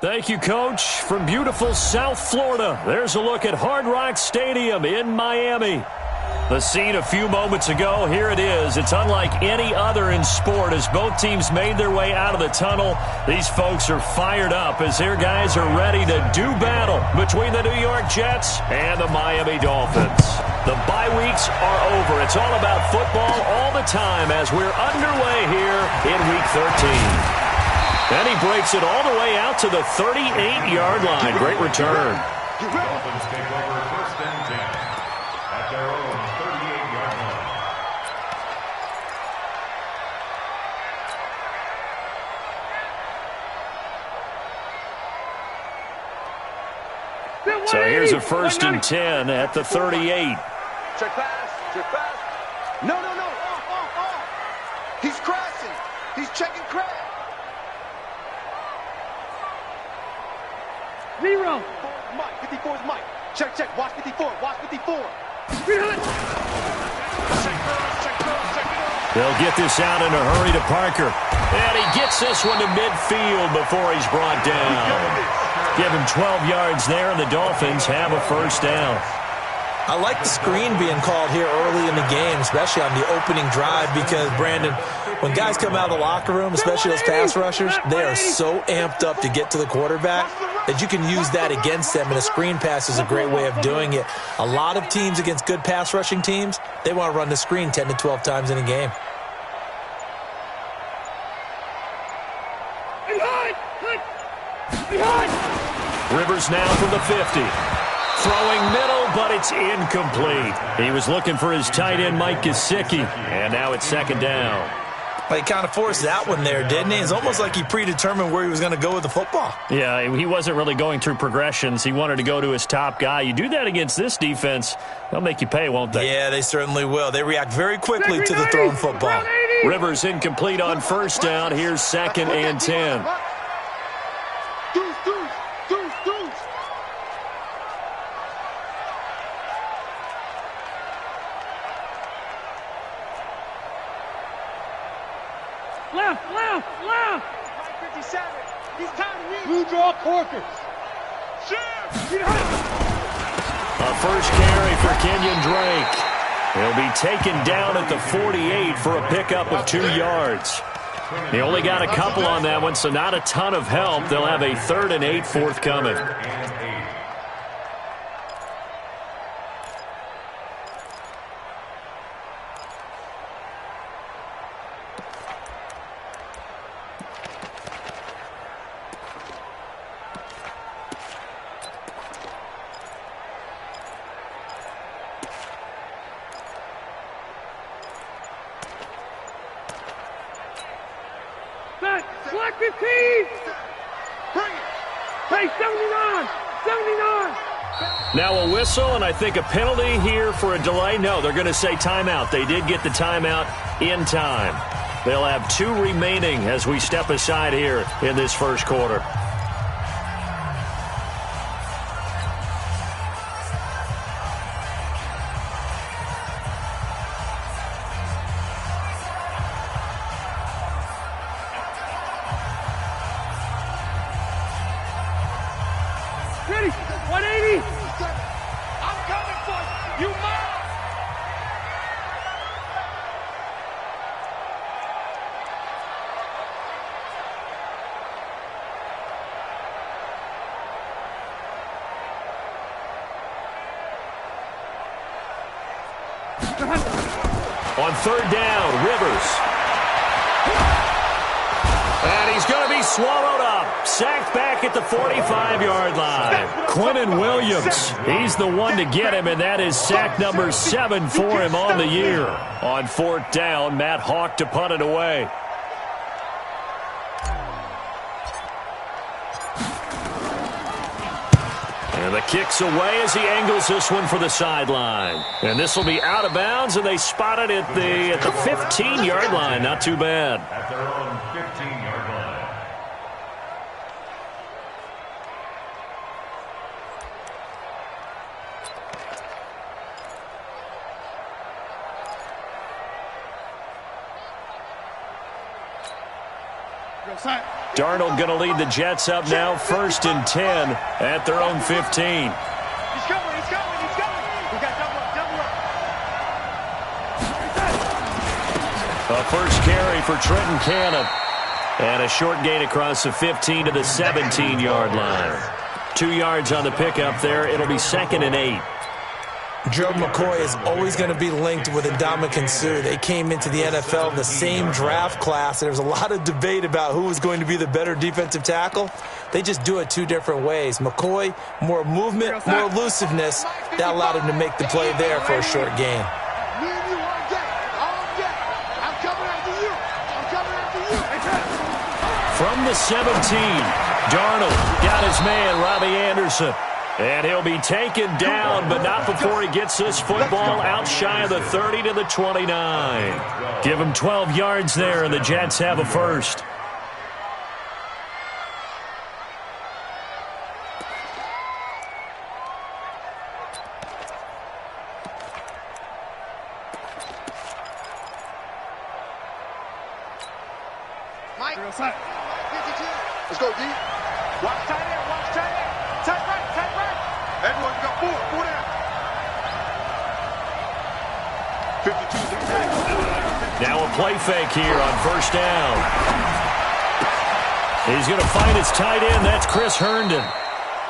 Thank you, Coach. From beautiful South Florida, there's a look at Hard Rock Stadium in Miami. The scene a few moments ago, here it is. It's unlike any other in sport as both teams made their way out of the tunnel. These folks are fired up as their guys are ready to do battle between the New York Jets and the Miami Dolphins. The bye weeks are over. It's all about football all the time as we're underway here in Week 13. And he breaks it all the way out to the 38-yard line. Great return. Dolphins take over first and 10 at their own 38-yard line. So here's a first and 10 at the 38. Check pass. Check pass. No. He's crashing. He's checking crash. 0. Mike. 54 is Mike. Check. Watch 54. Watch 54. They'll get this out in a hurry to Parker. And he gets this one to midfield before he's brought down. Give him 12 yards there, and the Dolphins have a first down. I like the screen being called here early in the game, especially on the opening drive, because, Brandon, when guys come out of the locker room, especially those pass rushers, they are so amped up to get to the quarterback that you can use that against them, and a screen pass is a great way of doing it. A lot of teams against good pass rushing teams, they want to run the screen 10 to 12 times in a game. Rivers now from the 50. Throwing middle, but it's incomplete. He was looking for his tight end, Mike Gesicki, and now it's second down. Well, he kind of forced that one there, didn't he? It's almost like he predetermined where he was going to go with the football. Yeah, he wasn't really going through progressions. He wanted to go to his top guy. You do that against this defense, they'll make you pay, won't they? Yeah, they certainly will. They react very quickly to the thrown football. Rivers incomplete on first down. Here's second and 10. Left. 57. He's time to read. Blue draw Corkers. A first carry for Kenyon Drake. He'll be taken down at the 48 for a pickup of 2 yards. He only got a couple on that one, so not a ton of help. They'll have a 3rd and 8 forthcoming. Slack 15! Bring it! Hey, 79! Now a whistle, and I think a penalty here for a delay. No, they're going to say timeout. They did get the timeout in time. They'll have 2 remaining as we step aside here in this first quarter. Ready, 180! I'm coming for you! You mine! On third down, Rivers. And he's going to be swallowed up. Sacked back at the 45-yard line. Quinnen Williams, he's the one to get him, and that is sack number 7 for him on the year. On fourth down, Matt Hawk to punt it away. And the kick's away as he angles this one for the sideline. And this will be out of bounds, and they spot it at the 15-yard line. Not too bad. At their own 15-yard line. Go, side. Darnold going to lead the Jets up now, 1st and 10 at their own 15. He's coming, he's coming, he's coming. We got double up, double up. A first carry for Trenton Cannon. And a short gain across the 15 to the 17-yard line. 2 yards on the pickup there. It'll be 2nd and 8. Joe McCoy is always going to be linked with Ndamukong Suh. They came into the NFL in the same draft class. There's a lot of debate about who was going to be the better defensive tackle. They just do it 2 different ways. McCoy, more movement, more elusiveness. That allowed him to make the play there for a short gain. From the 17, Darnold got his man, Robbie Anderson. And he'll be taken down, but not before he gets this football out shy of the 30 to the 29. Give him 12 yards there, and the Jets have a first. Mike. 52. Let's go, D. Watch tight end, watch tight end. Tight right, tight right. Everyone got 4 down. 52. Now a play fake here on 1st down. He's going to find his tight end. That's Chris Herndon.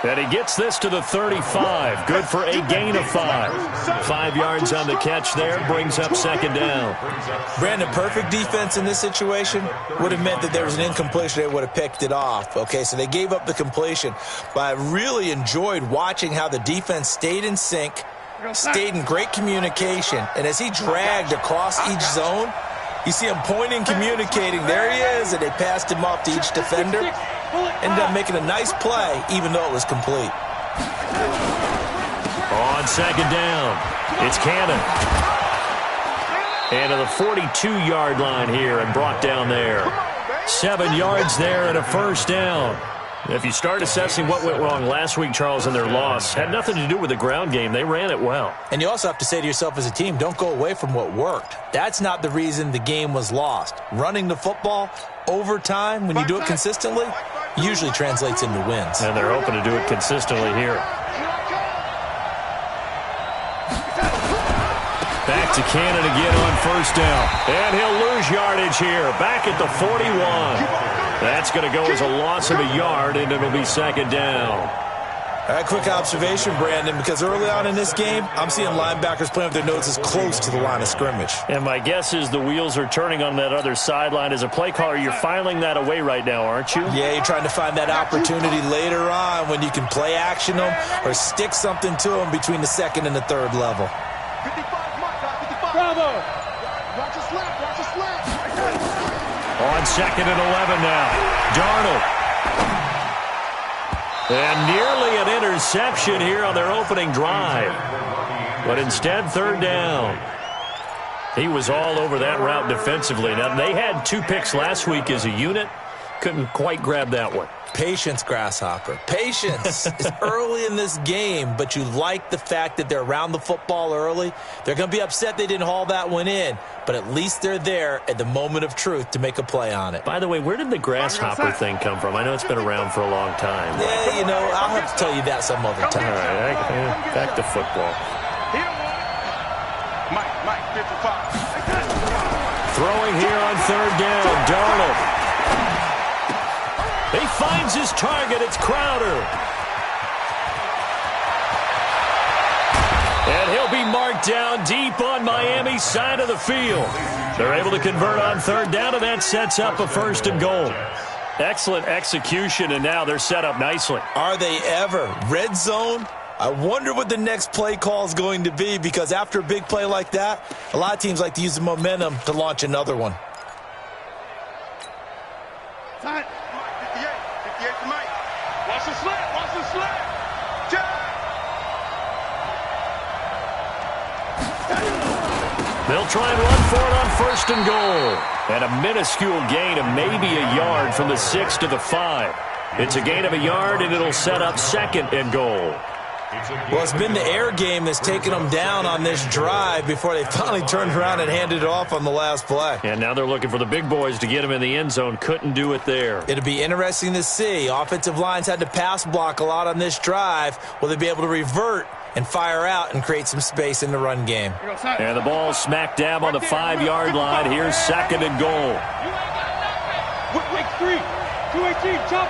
And he gets this to the 35. Good for a gain of 5. 5 yards on the catch there. Brings up 2nd down. Brandon, perfect defense in this situation would have meant that there was an incompletion. They would have picked it off. Okay, so they gave up the completion. But I really enjoyed watching how the defense stayed in sync, stayed in great communication. And as he dragged across each zone, you see him pointing, communicating. There he is, and they passed him off to each defender. Ended up making a nice play, even though it was complete. On 2nd down, it's Cannon. And to the 42-yard line here and brought down there. 7 yards there and a 1st down. If you start assessing what went wrong last week, Charles, in their loss, had nothing to do with the ground game. They ran it well. And you also have to say to yourself as a team, don't go away from what worked. That's not the reason the game was lost. Running the football over time, when you do it consistently, usually translates into wins. And they're hoping to do it consistently here. Back to Cannon again on 1st down. And he'll lose yardage here. Back at the 41. That's going to go as a loss of a yard, and it'll be 2nd down. All right, quick observation, Brandon, because early on in this game, I'm seeing linebackers playing with their noses close to the line of scrimmage. And my guess is the wheels are turning on that other sideline. As a play caller, you're filing that away right now, aren't you? Yeah, you're trying to find that opportunity later on when you can play action them or stick something to them between the 2nd and the 3rd level. 55, Mike, 55. Bravo. Watch your slap, watch your slap. On 2nd and 11 now. Darnold. And nearly an interception here on their opening drive. But instead, 3rd down. He was all over that route defensively. Now, they had 2 picks last week as a unit. Couldn't quite grab that one. Patience, Grasshopper. Patience. It's early in this game, but you like the fact that they're around the football early. They're going to be upset they didn't haul that one in, but at least they're there at the moment of truth to make a play on it. By the way, where did the grasshopper thing come from? I know it's been around for a long time. Yeah, you know, I'll have to tell you that some other time. All right, back to football. Mike, 55. Throwing here on 3rd down, Darnold. He finds his target. It's Crowder. And he'll be marked down deep on Miami's side of the field. They're able to convert on 3rd down, and that sets up a 1st and goal. Excellent execution, and now they're set up nicely. Are they ever? Red zone? I wonder what the next play call is going to be, because after a big play like that, a lot of teams like to use the momentum to launch another one. Tight. 58 to Mike. Watch the slap, watch the slap. They'll try and run for it on 1st and goal. And a minuscule gain of maybe a yard from the 6 to the 5. It's a gain of a yard, and it'll set up 2nd and goal. Well, it's been the air game that's taken them down on this drive before they finally turned around and handed it off on the last play. And now they're looking for the big boys to get him in the end zone. Couldn't do it there. It'll be interesting to see. Offensive lines had to pass block a lot on this drive. Will they be able to revert and fire out and create some space in the run game? And the ball smack dab on the 5-yard line. Here's 2nd and goal. Wait, 3, 218, jump.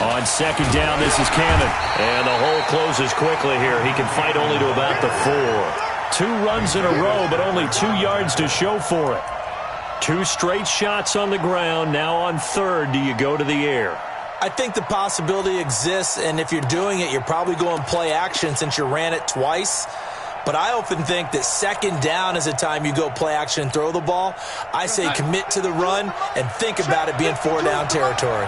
On 2nd down, this is Cannon. And the hole closes quickly here. He can fight only to about the 4. 2 runs in a row, but only 2 yards to show for it. 2 straight shots on the ground. Now on 3rd, do you go to the air? I think the possibility exists, and if you're doing it, you're probably going play action since you ran it twice. But I often think that 2nd down is a time you go play action and throw the ball. I say commit to the run and think about it being 4-down territory.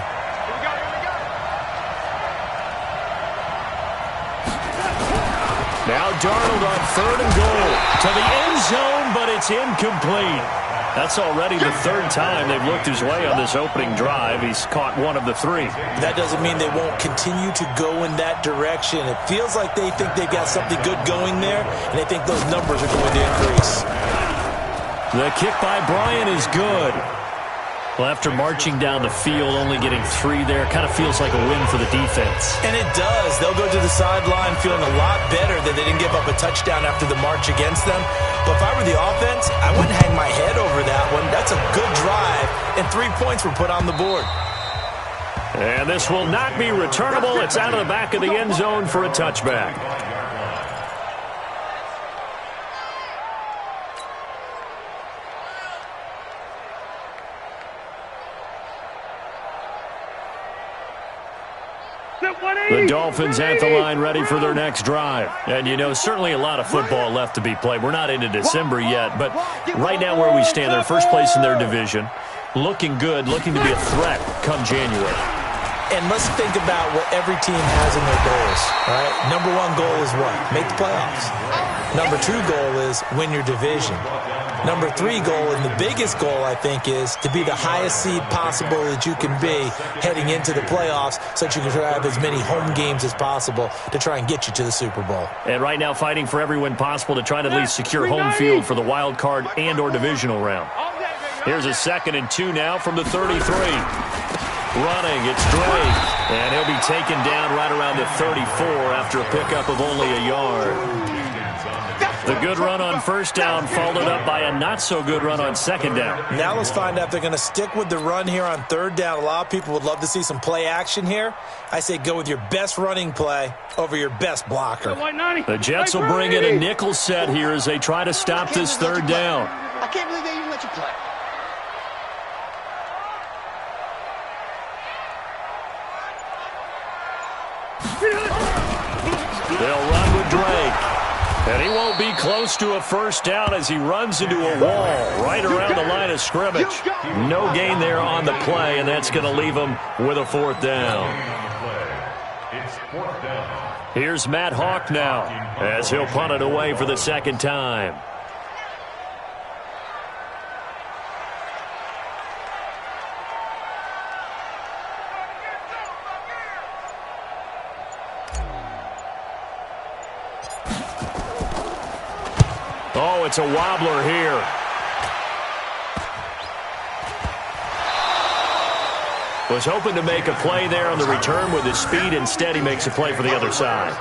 Now Darnold on 3rd and goal to the end zone, but it's incomplete. That's already the 3rd time they've looked his way on this opening drive. He's caught 1 of the 3. That doesn't mean they won't continue to go in that direction. It feels like they think they've got something good going there, and they think those numbers are going to increase. The kick by Bryant is good. Well, after marching down the field, only getting 3 there, kind of feels like a win for the defense. And it does. They'll go to the sideline feeling a lot better that they didn't give up a touchdown after the march against them. But if I were the offense, I wouldn't hang my head over that one. That's a good drive, and 3 points were put on the board. And this will not be returnable. It's out of the back of the end zone for a touchback. The Dolphins at the line ready for their next drive. And, you know, certainly a lot of football left to be played. We're not into December yet, but right now where we stand, they're first place in their division. Looking good, looking to be a threat come January. And let's think about what every team has in their goals, right? Number 1 goal is what? Make the playoffs. Number 2 goal is win your division. Number 3 goal, and the biggest goal, I think, is to be the highest seed possible that you can be heading into the playoffs so that you can have as many home games as possible to try and get you to the Super Bowl. And right now fighting for every win possible to try to at least secure home field for the wild card and or divisional round. Here's a 2nd and 2 now from the 33. Running, it's Drake, and he'll be taken down right around the 34 after a pickup of only a yard. The good run on 1st down followed up by a not-so-good run on 2nd down. Now let's find out if they're going to stick with the run here on 3rd down. A lot of people would love to see some play action here. I say go with your best running play over your best blocker. The Jets will bring in a nickel set here as they try to stop this 3rd down. I can't believe they even let you play. They'll run with Drake. And he won't be close to a 1st down as he runs into a wall right around the line of scrimmage. No gain there on the play, and that's going to leave him with a 4th down. Here's Matt Hawk now as he'll punt it away for the 2nd time. Oh, it's a wobbler here. Was hoping to make a play there on the return with his speed. Instead, he makes a play for the other side.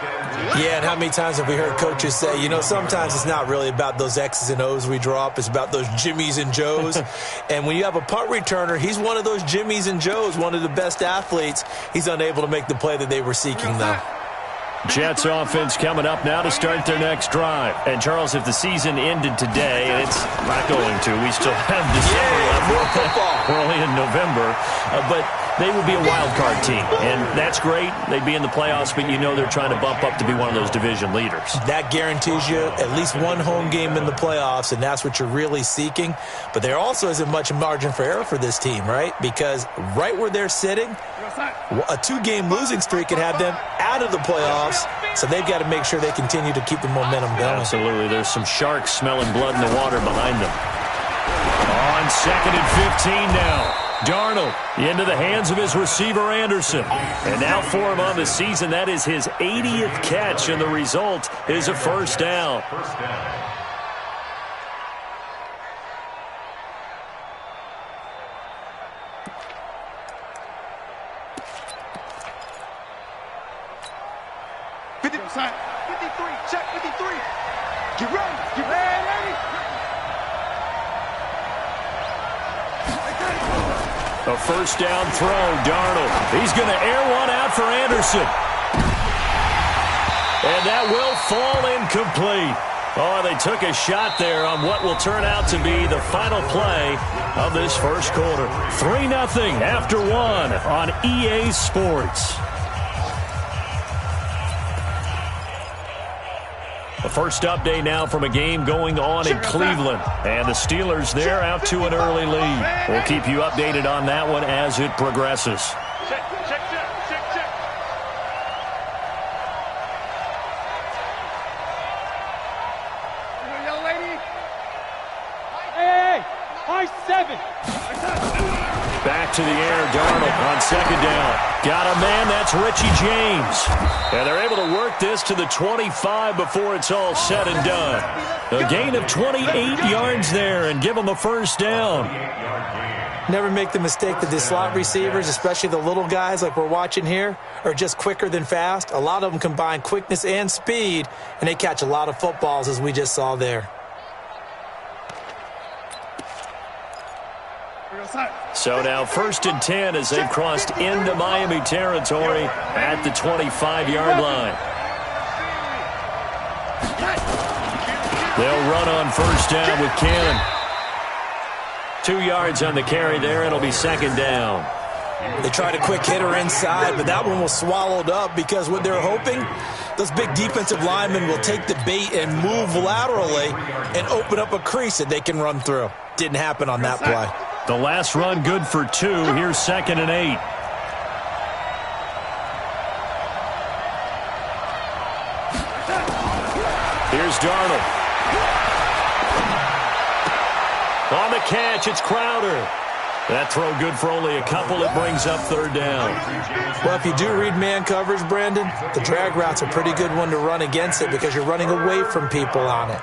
Yeah, and how many times have we heard coaches say, you know, sometimes it's not really about those X's and O's we drop. It's about those Jimmies and Joes. And when you have a punt returner, he's one of those Jimmies and Joes, one of the best athletes. He's unable to make the play that they were seeking, though. Jets offense coming up now to start their next drive. And, Charles, if the season ended today, and it's not going to, we still have December left. More football. We're only in November. But they would be a wild card team, and that's great. They'd be in the playoffs, but you know they're trying to bump up to be one of those division leaders. That guarantees you at least one home game in the playoffs, and that's what you're really seeking. But there also isn't much margin for error for this team, right? Because right where they're sitting, a 2-game losing streak could have them out of the playoffs, so they've got to make sure they continue to keep the momentum going. Absolutely. There's some sharks smelling blood in the water behind them. On 2nd and 15 now. Darnold into the hands of his receiver, Anderson. And now for him on the season, that is his 80th catch, and the result is a first down. First down. Side. 53, check 53. Get ready, get ready. A first down throw, Darnold. He's going to air one out for Anderson. And that will fall incomplete. Oh, they took a shot there on what will turn out to be the final play of this first quarter. 3-0 after one on EA Sports. The first update now from a game going on in Cleveland. And the Steelers there out to an early lead. We'll keep you updated on that one as it progresses. Check. Young lady. Hey, high 7. Back to the air, Darnold on second down. Got a man, that's Richie James. And they're able to work this to the 25 before it's all said and done. A gain of 28 yards there and give them a first down. Never make the mistake that the slot receivers, especially the little guys like we're watching here, are just quicker than fast. A lot of them combine quickness and speed, and they catch a lot of footballs as we just saw there. So now 1st and 10 as they've crossed into Miami territory at the 25-yard line. They'll run on first down with Cannon. 2 yards on the carry there. It'll be second down. They tried a quick hitter inside, but that one was swallowed up because what they're hoping, those big defensive linemen will take the bait and move laterally and open up a crease that they can run through. Didn't happen on that play. The last run good for 2. Here's 2nd and 8. Here's Darnold. On the catch, it's Crowder. That throw good for only a couple. It brings up 3rd down. Well, if you do read man coverage, Brandon, the drag route's a pretty good one to run against it because you're running away from people on it.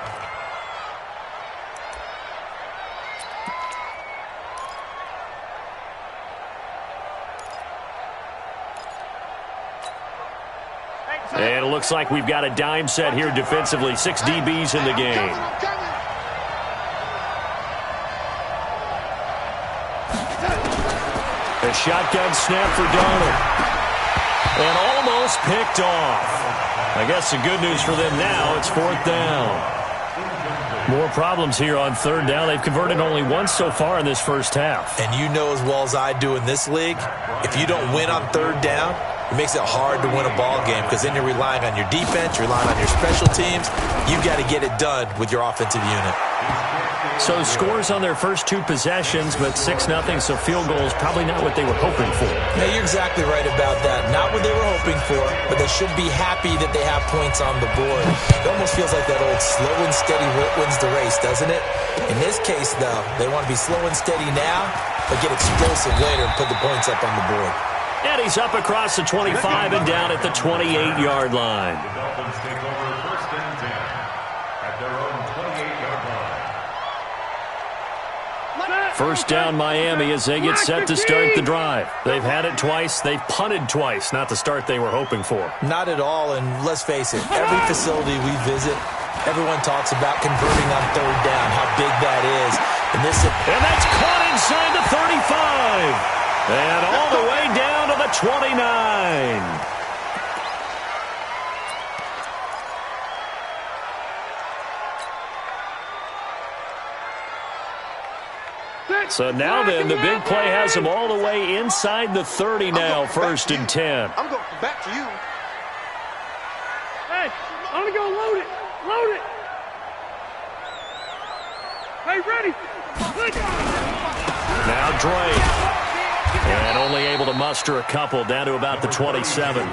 And it looks like we've got a dime set here defensively. 6 DBs in the game. A shotgun snap for Darnold. And almost picked off. I guess the good news for them now, it's 4th down. More problems here on 3rd down. They've converted only once so far in this first half. And you know as well as I do in this league, if you don't win on 3rd down, it makes it hard to win a ball game because then you're relying on your defense, you're relying on your special teams. You've got to get it done with your offensive unit. So scores on their first 2 possessions, but 6-0, so field goals probably not what they were hoping for. Yeah, you're exactly right about that. Not what they were hoping for, but they should be happy that they have points on the board. It almost feels like that old slow and steady wins the race, doesn't it? In this case, though, they want to be slow and steady now, but get explosive later and put the points up on the board. And he's up across the 25 and down at the 28-yard line. The Dolphins take over 1st and 10 at their own 28-yard line. First down Miami as they get set to start the drive. They've had it twice. They've punted twice. Not the start they were hoping for. Not at all, and let's face it, every facility we visit, everyone talks about converting on 3rd down, how big that is. And that's caught inside the 35. And all the way down to the 29. So now then, the big play has them all the way inside the 30 now, 1st and 10. I'm going back to you. Hey, I'm going to go load it. Load it. Hey, ready. Now Drake. And only able to muster a couple down to about the 27.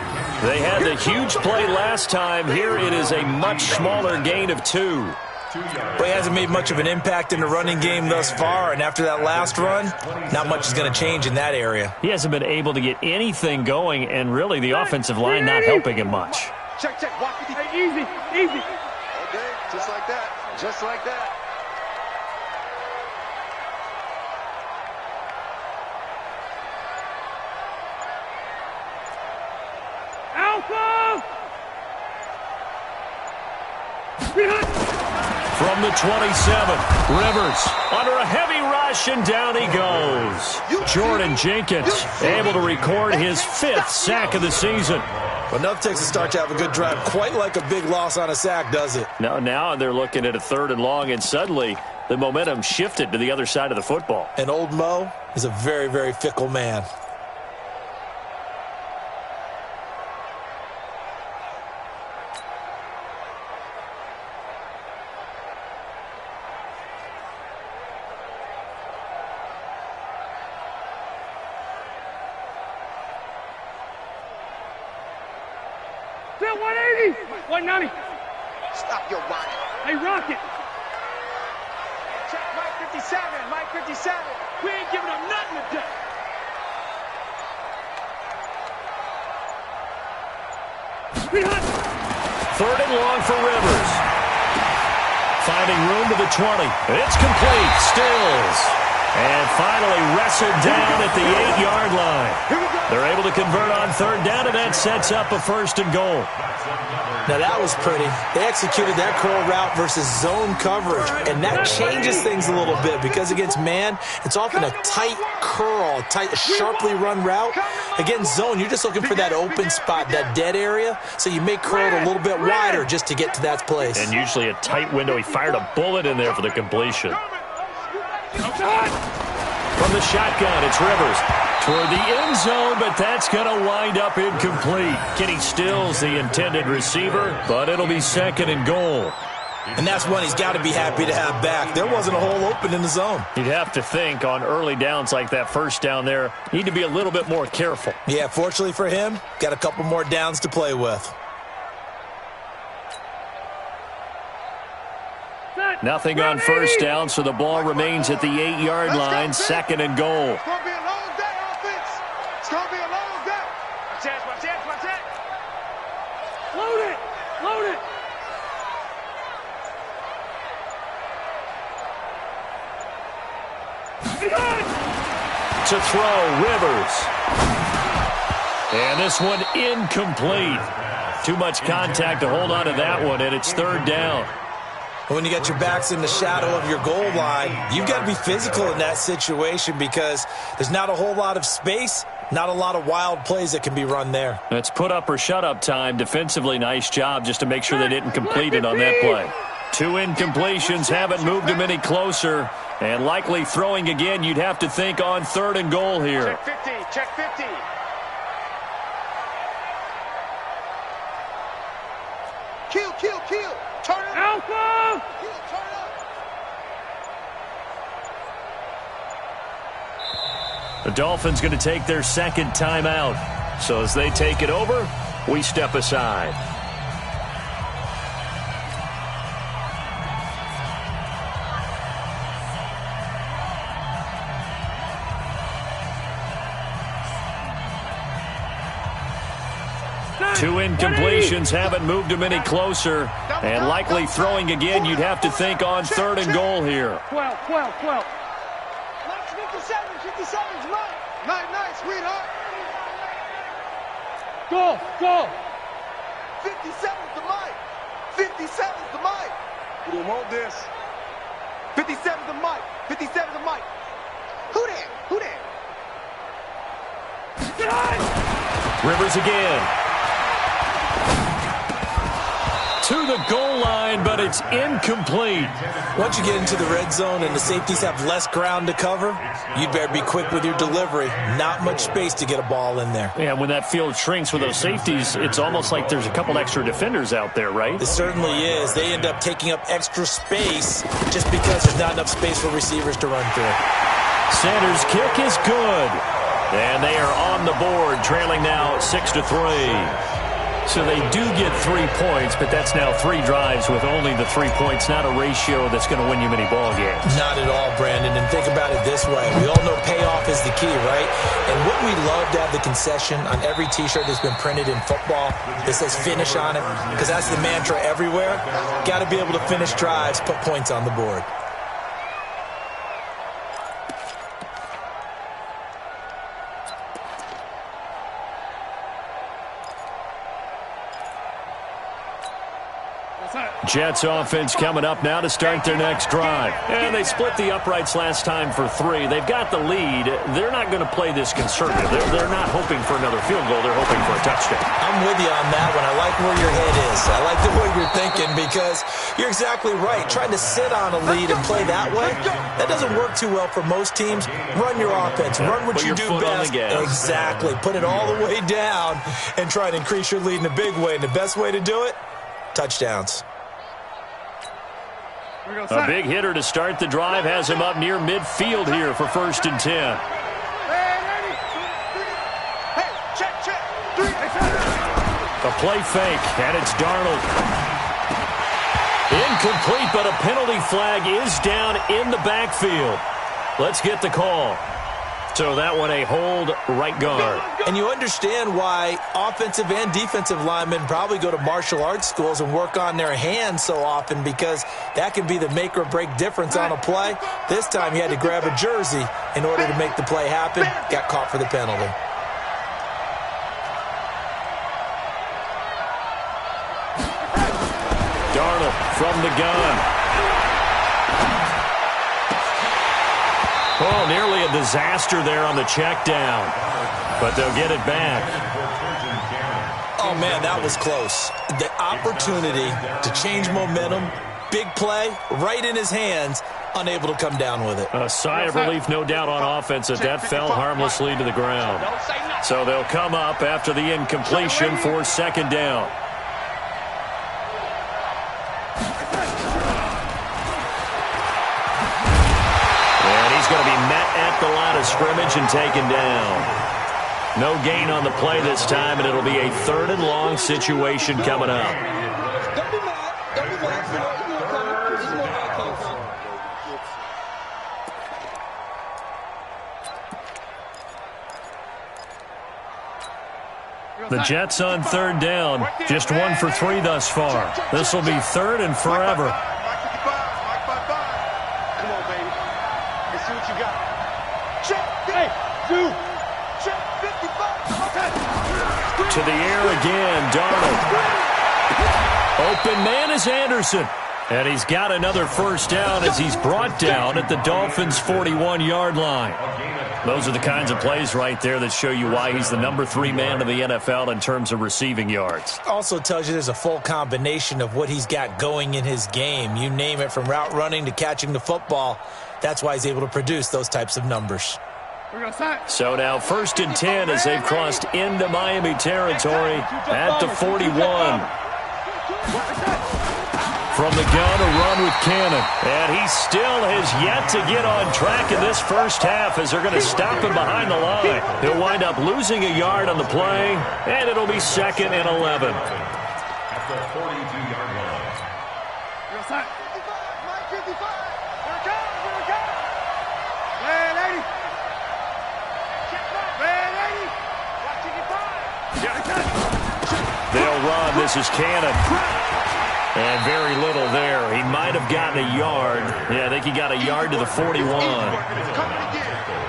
They had the huge play last time. Here it is a much smaller gain of 2. But he hasn't made much of an impact in the running game thus far, and after that last run, not much is going to change in that area. He hasn't been able to get anything going, and really the offensive line not helping him much. Check. Walk with the Easy. Okay, just like that. Just like that. Alpha! From the 27, Rivers under a heavy rush, and down he goes. Jordan Jenkins able to record his 5th sack of the season. Well, enough takes a start to have a good drive. Quite like a big loss on a sack, does it? Now they're looking at a 3rd and long, and suddenly the momentum shifted to the other side of the football. And old Mo is a very, very fickle man. Bill, 180. 190. Stop your whining. Hey, Rocket. Check Mike 57. Mike 57. We ain't giving up nothing today. Third and long for Rivers. Finding room to the 20. It's complete. Stills. And finally wrestled down at the 8-yard line. They're able to convert on 3rd down, and that sets up a 1st and goal. Now that was pretty. They executed that curl route versus zone coverage, and that changes things a little bit because against man, it's often a tight curl, a sharply run route. Against zone, you're just looking for that open spot, that dead area, so you make curl a little bit wider just to get to that place. And usually a tight window. He fired a bullet in there for the completion. From the shotgun, it's Rivers toward the end zone, but that's going to wind up incomplete. Kenny Stills, the intended receiver, but it'll be 2nd and goal. And that's one he's got to be happy to have back. There wasn't a hole open in the zone. You'd have to think on early downs like that 1st down there, need to be a little bit more careful. Yeah, fortunately for him, got a couple more downs to play with. Nothing on 1st down, so the ball remains at the 8-yard line, 2nd and goal. It's going to be a long day, offense. It's going to be a long day. Watch that. Load it. To throw, Rivers. And this one incomplete. Too much contact to hold on to that one, and it's 3rd down. When you got your backs in the shadow of your goal line, you've got to be physical in that situation because there's not a whole lot of space, not a lot of wild plays that can be run there. It's put up or shut up time. Defensively, nice job just to make sure they didn't complete it on that play. 2 incompletions haven't moved him any closer. And likely throwing again, you'd have to think on 3rd and goal here. Check 50. Kill. Turn it. Alpha! Kill, turn it up. The Dolphins going to take their 2nd timeout. So as they take it over, we step aside. Two incompletions haven't moved him any closer. And likely throwing again, you'd have to think on 3rd and goal here. 12. 57, 57's right. Night, sweetheart. Go. 57's the mic. 57's the mic. We don't want this. 57's the mic. 57's the mic. Who that? Rivers again. To the goal line, but it's incomplete. Once you get into the red zone and the safeties have less ground to cover, you'd better be quick with your delivery. Not much space to get a ball in there. Yeah, when that field shrinks with those safeties, it's almost like there's a couple extra defenders out there, right? It certainly is. They end up taking up extra space just because there's not enough space for receivers to run through. Sanders' kick is good. And they are on the board, trailing now 6-3. So they do get 3 points, but that's now 3 drives with only the 3 points, not a ratio that's going to win you many ball games. Not at all, Brandon. And think about it this way. We all know payoff is the key, right? And wouldn't we love to have the concession on every T-shirt that's been printed in football that says finish on it? Because that's the mantra everywhere. Got to be able to finish drives, put points on the board. Jets offense coming up now to start their next drive. And they split the uprights last time for 3. They've got the lead. They're not going to play this conservative. They're not hoping for another field goal. They're hoping for a touchdown. I'm with you on that one. I like where your head is. I like the way you're thinking because you're exactly right. Trying to sit on a lead and play that way, that doesn't work too well for most teams. Run your offense. Run what you do best. Exactly. Put it all the way down and try to increase your lead in a big way. And the best way to do it, touchdowns. A big hitter to start the drive has him up near midfield here for 1st and 10. A play fake, and it's Darnold. Incomplete, but a penalty flag is down in the backfield. Let's get the call. So that one a hold right guard. And you understand why offensive and defensive linemen probably go to martial arts schools and work on their hands so often because that can be the make or break difference on a play. This time he had to grab a jersey in order to make the play happen. Got caught for the penalty. Darnold from the gun. Oh, nearly a disaster there on the check down, but they'll get it back. Oh, man, that was close. The opportunity to change momentum, big play, right in his hands, unable to come down with it. A sigh of relief, no doubt, on offense as that fell harmlessly to the ground. So they'll come up after the incompletion for 2nd down. Going to be met at the line of scrimmage and taken down. No gain on the play this time, and it'll be a 3rd and long situation coming up. The Jets on 3rd down, just 1 for 3 thus far. This will be 3rd and forever. To the air again, Darnold. Open man is Anderson. And he's got another 1st down as he's brought down at the Dolphins' 41-yard line. Those are the kinds of plays right there that show you why he's the number 3 man in the NFL in terms of receiving yards. Also tells you there's a full combination of what he's got going in his game. You name it, from route running to catching the football. That's why he's able to produce those types of numbers. So now 1st and 10 as they've crossed into Miami territory at the 41. From the gun, a run with Cannon. And he still has yet to get on track in this first half as they're going to stop him behind the line. He'll wind up losing a yard on the play, and it'll be 2nd and 11. At the 42-yard line. They'll run. This is Cannon. And very little there. He might have gotten a yard. Yeah, I think he got a yard to the 41.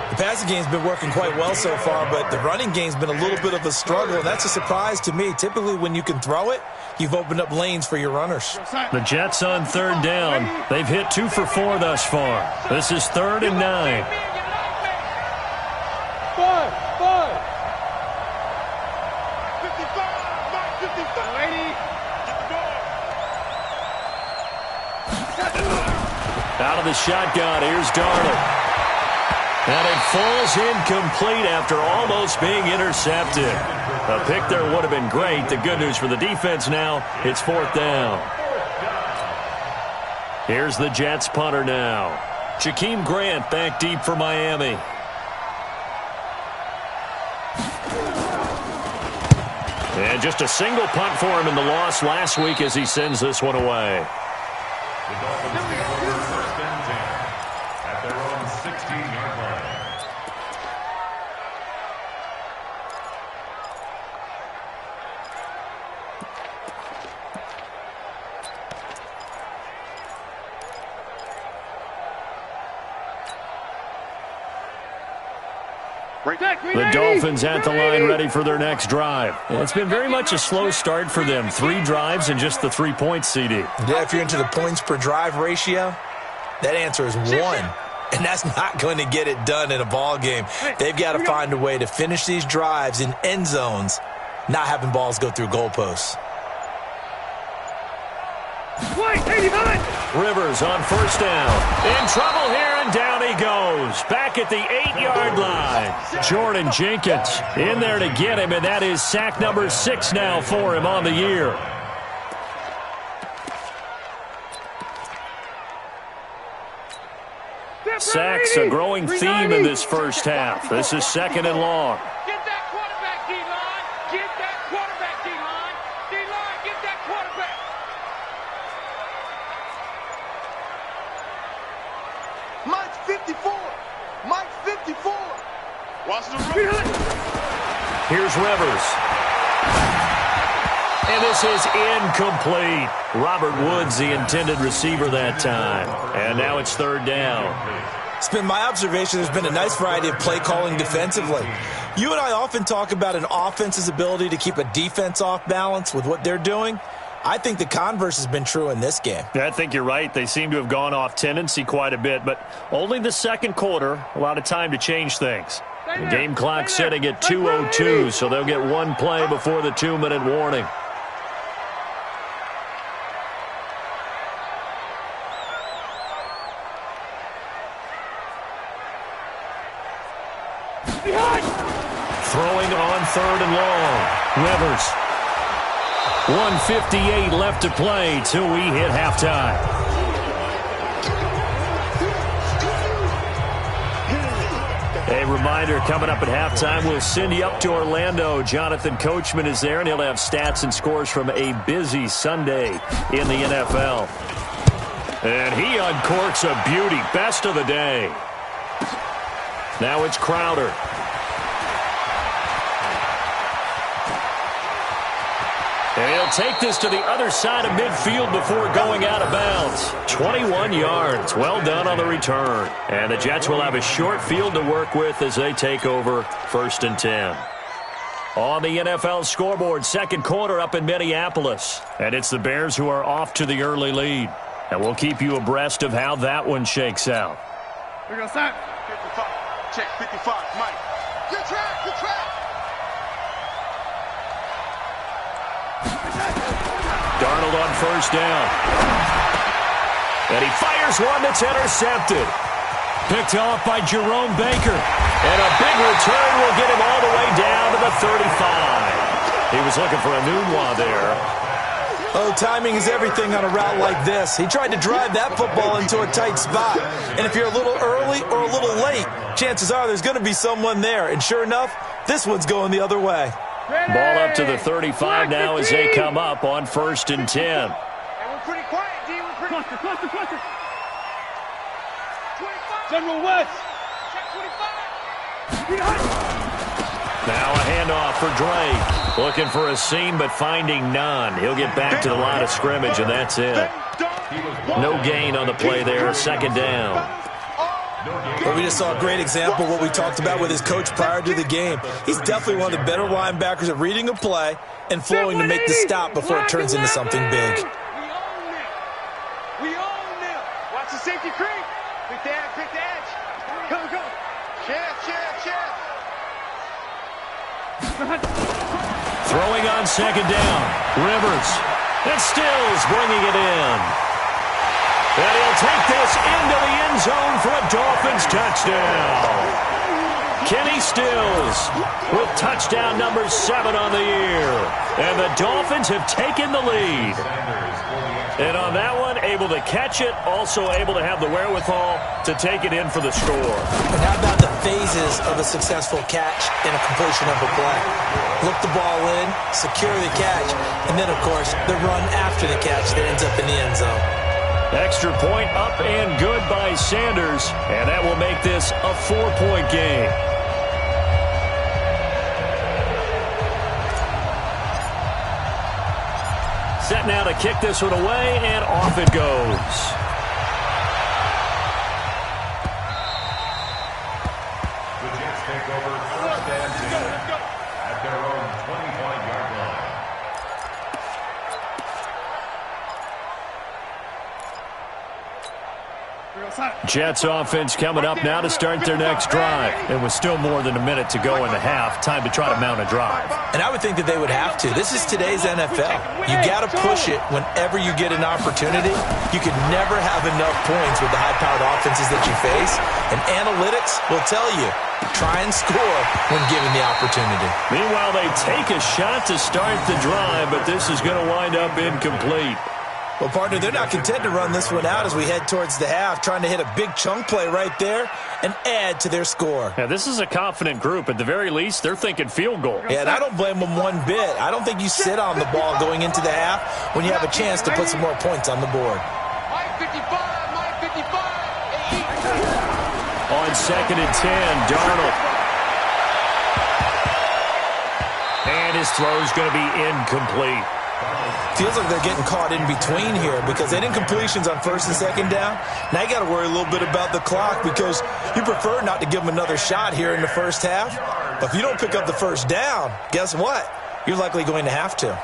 The passing game's been working quite well so far, but the running game's been a little bit of a struggle, and that's a surprise to me. Typically, when you can throw it, you've opened up lanes for your runners. The Jets on 3rd down. They've hit 2 for 4 thus far. This is 3rd and 9. Out of the shotgun, here's Darnold. And it falls incomplete after almost being intercepted. A pick there would have been great. The good news for the defense now, it's 4th down. Here's the Jets punter now. Jakeem Grant back deep for Miami. And just a single punt for him in the loss last week as he sends this one away. The Dolphins take over first and 10 at their own 16-yard line. The Dolphins at the line ready for their next drive. It's been very much a slow start for them. 3 drives and just the 3 points, CD. Yeah, if you're into the points per drive ratio, that answer is 1. And that's not going to get it done in a ball game. They've got to find a way to finish these drives in end zones, not having balls go through goalposts. Rivers on first down. In trouble here, and down he goes. Back at the 8-yard line. Jordan Jenkins in there to get him, and that is sack number 6 now for him on the year. Sacks a growing theme in this first half. This is 2nd and long. Get that quarterback, D-line. Get that quarterback, D-line. D-line, get that quarterback. Mike's 54. Mike's 54. Watch the run. Here's Rivers. And this is incomplete. Robert Woods, the intended receiver that time. And now it's 3rd down. It's been my observation there's been a nice variety of play calling defensively. You and I often talk about an offense's ability to keep a defense off balance with what they're doing. I think the converse has been true in this game. Yeah, I think you're right. They seem to have gone off tendency quite a bit, but only the second quarter, a lot of time to change things. The game clock setting at 2:02, so they'll get 1 play before the 2-minute warning. Throwing on 3rd and long. Rivers. 1:58 left to play till we hit halftime. A reminder, coming up at halftime, we'll send you up to Orlando. Jonathan Coachman is there, and he'll have stats and scores from a busy Sunday in the NFL. And he uncorks a beauty. Best of the day. Now it's Crowder. And he'll take this to the other side of midfield before going out of bounds. 21 yards. Well done on the return. And the Jets will have a short field to work with as they take over 1st and 10. On the NFL scoreboard, 2nd quarter up in Minneapolis. And it's the Bears who are off to the early lead. And we'll keep you abreast of how that one shakes out. We're going to start. 55. Check 55. Mike. Good track. Good track. Darnold on first down. And he fires one that's intercepted. Picked off by Jerome Baker. And a big return will get him all the way down to the 35. He was looking for a Nunwa there. Oh, timing is everything on a route like this. He tried to drive that football into a tight spot. And if you're a little early or a little late, chances are there's going to be someone there. And sure enough, this one's going the other way. Ball up to the 35 now as they come up on 1st and 10. And we're pretty quiet, D. We're pretty Cluster. General West. Check 25. Now a handoff for Drake. Looking for a seam, but finding none. He'll get back to the line of scrimmage, and that's it. No gain on the play there. 2nd down. Well, we just saw a great example of what we talked about with his coach prior to the game. He's definitely one of the better linebackers at reading a play and flowing to make the stop before it turns into something big. We own them. Watch the safety creep. Quick the edge. Go. Chef. Throwing on 2nd down. Rivers. And Stills bringing it in. And he'll take this into the end zone for a Dolphins touchdown. Kenny Stills with touchdown number 7 on the year. And the Dolphins have taken the lead. And on that one, able to catch it, also able to have the wherewithal to take it in for the score. And how about the phases of a successful catch and a completion of a play? Look the ball in, secure the catch, and then, of course, the run after the catch that ends up in the end zone. Extra point up and good by Sanders, and that will make this a 4-point game. Set now to kick this one away, and off it goes. The Jets take over first and 10 at their own 25-yard line. Jets offense coming up now to start their next drive. And with still more than a minute to go in the half, time to try to mount a drive. And I would think that they would have to. This is today's NFL. You got to push it whenever you get an opportunity. You can never have enough points with the high-powered offenses that you face. And analytics will tell you, try and score when given the opportunity. Meanwhile, they take a shot to start the drive, but this is going to wind up incomplete. Well, partner, they're not content to run this one out as we head towards the half, trying to hit a big chunk play right there and add to their score. Yeah, this is a confident group. At the very least, they're thinking field goal. Yeah, and I don't blame them one bit. I don't think you sit on the ball going into the half when you have a chance to put some more points on the board. On 2nd and 10, Darnold. And his throw is going to be incomplete. Feels like they're getting caught in between here because they didn't completions on 1st and 2nd down. Now you got to worry a little bit about the clock because you prefer not to give them another shot here in the first half. But if you don't pick up the first down, guess what? You're likely going to have to.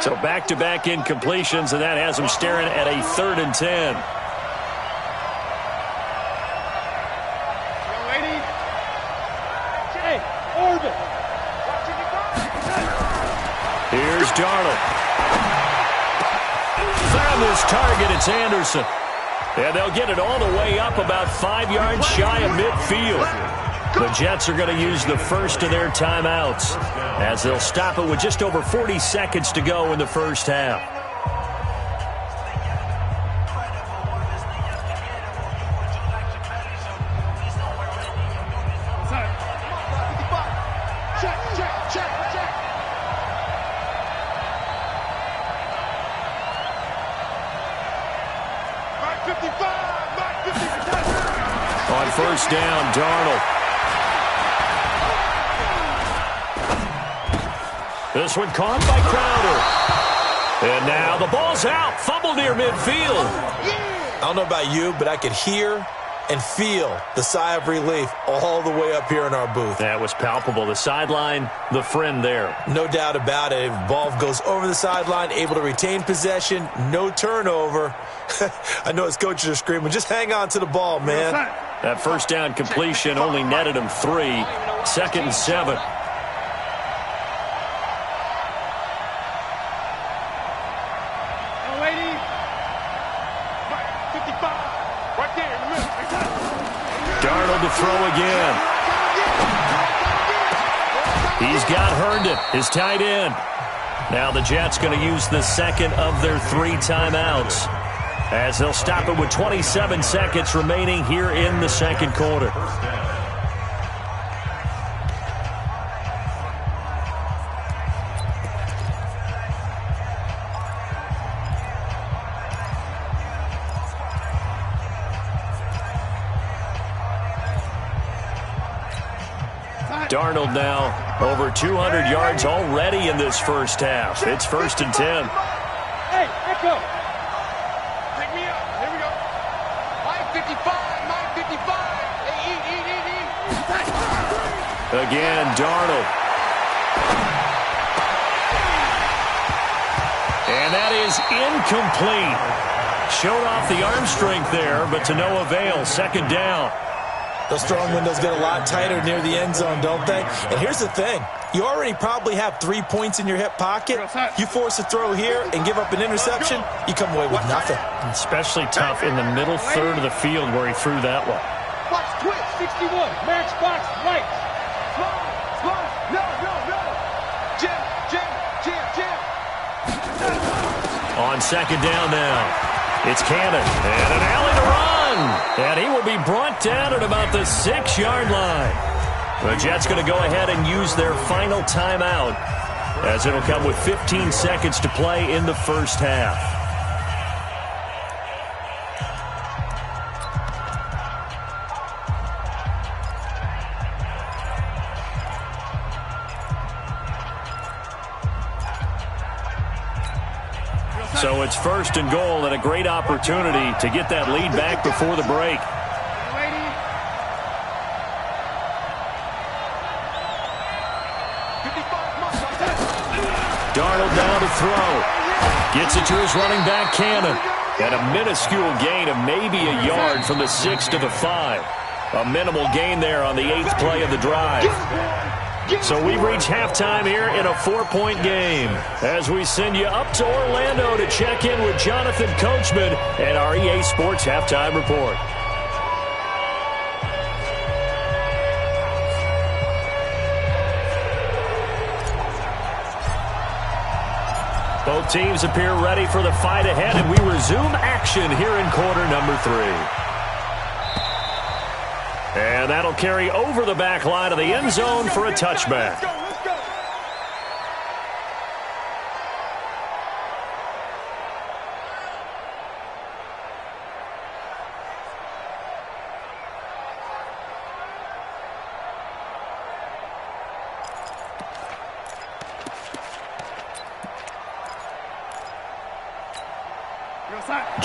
So back-to-back incompletions, and that has them staring at a 3rd and 10. Here's Darnold. Found this target. It's Anderson. And they'll get it all the way up about 5 yards shy of midfield. The Jets are going to use the first of their timeouts as they'll stop it with just over 40 seconds to go in the first half. On 1st down, Darnold. This one caught by Crowder. And now the ball's out. Fumble near midfield. I don't know about you, but I could hear and feel the sigh of relief all the way up here in our booth. That was palpable. The sideline, the friend there. No doubt about it. If the ball goes over the sideline, able to retain possession, no turnover. I know his coaches are screaming, just hang on to the ball, man. That 1st down completion only netted him 3. 2nd and 7. Darnold to throw again. He's got Herndon, his tight end. Now the Jets going to use the second of their 3 timeouts as they'll stop it with 27 seconds remaining here in the 2nd quarter. Darnold now over 200 yards already in this first half. It's 1st and 10. Hey, Echo. Pick me up. Here we go. 555. Again, Darnold. And that is incomplete. Showed off the arm strength there, but to no avail. 2nd down. Those throwing windows get a lot tighter near the end zone, don't they? And here's the thing. You already probably have 3 points in your hip pocket. You force a throw here and give up an interception, you come away with nothing. Especially tough in the middle third of the field where he threw that one. Matchbox twist. 61. Matchbox lights. Slide. No. Jim. On second down now, it's Cannon, and an alley to run. And he will be brought down at about the 6-yard line. The Jets going to go ahead and use their final timeout, as it'll come with 15 seconds to play in the first half. So it's first and goal, and a great opportunity to get that lead back before the break. Darnold down to throw. Gets it to his running back, Cannon. And a minuscule gain of maybe a yard from the 6 to the 5. A minimal gain there on the 8th play of the drive. So we reach halftime here in a 4-point game as we send you up to Orlando to check in with Jonathan Coachman and our EA Sports Halftime Report. Both teams appear ready for the fight ahead, and we resume action here in quarter number 3. And that'll carry over the back line of the end zone for a touchback.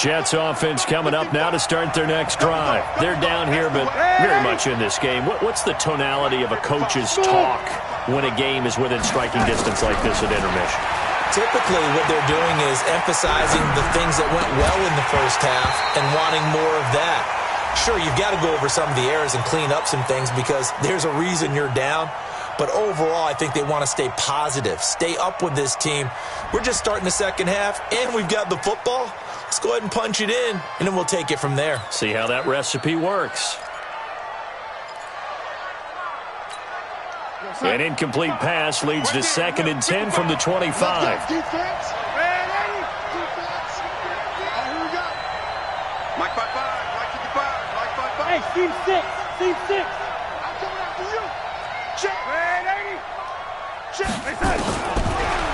Jets offense coming up now to start their next drive. They're down here, but very much in this game. What's the tonality of a coach's talk when a game is within striking distance like this at intermission? Typically, what they're doing is emphasizing the things that went well in the first half and wanting more of that. Sure, you've got to go over some of the errors and clean up some things because there's a reason you're down. But overall, I think they want to stay positive, stay up with this team. We're just starting the second half, and we've got the football. Let's go ahead and punch it in, and then we'll take it from there. See how that recipe works. An incomplete pass leads to 2nd and 10 from the 25. Defense. Mike 5-5. Mike 55. Mike 5-5. Hey, Steve 6. Steve 6. I'm coming after you. Check. Check.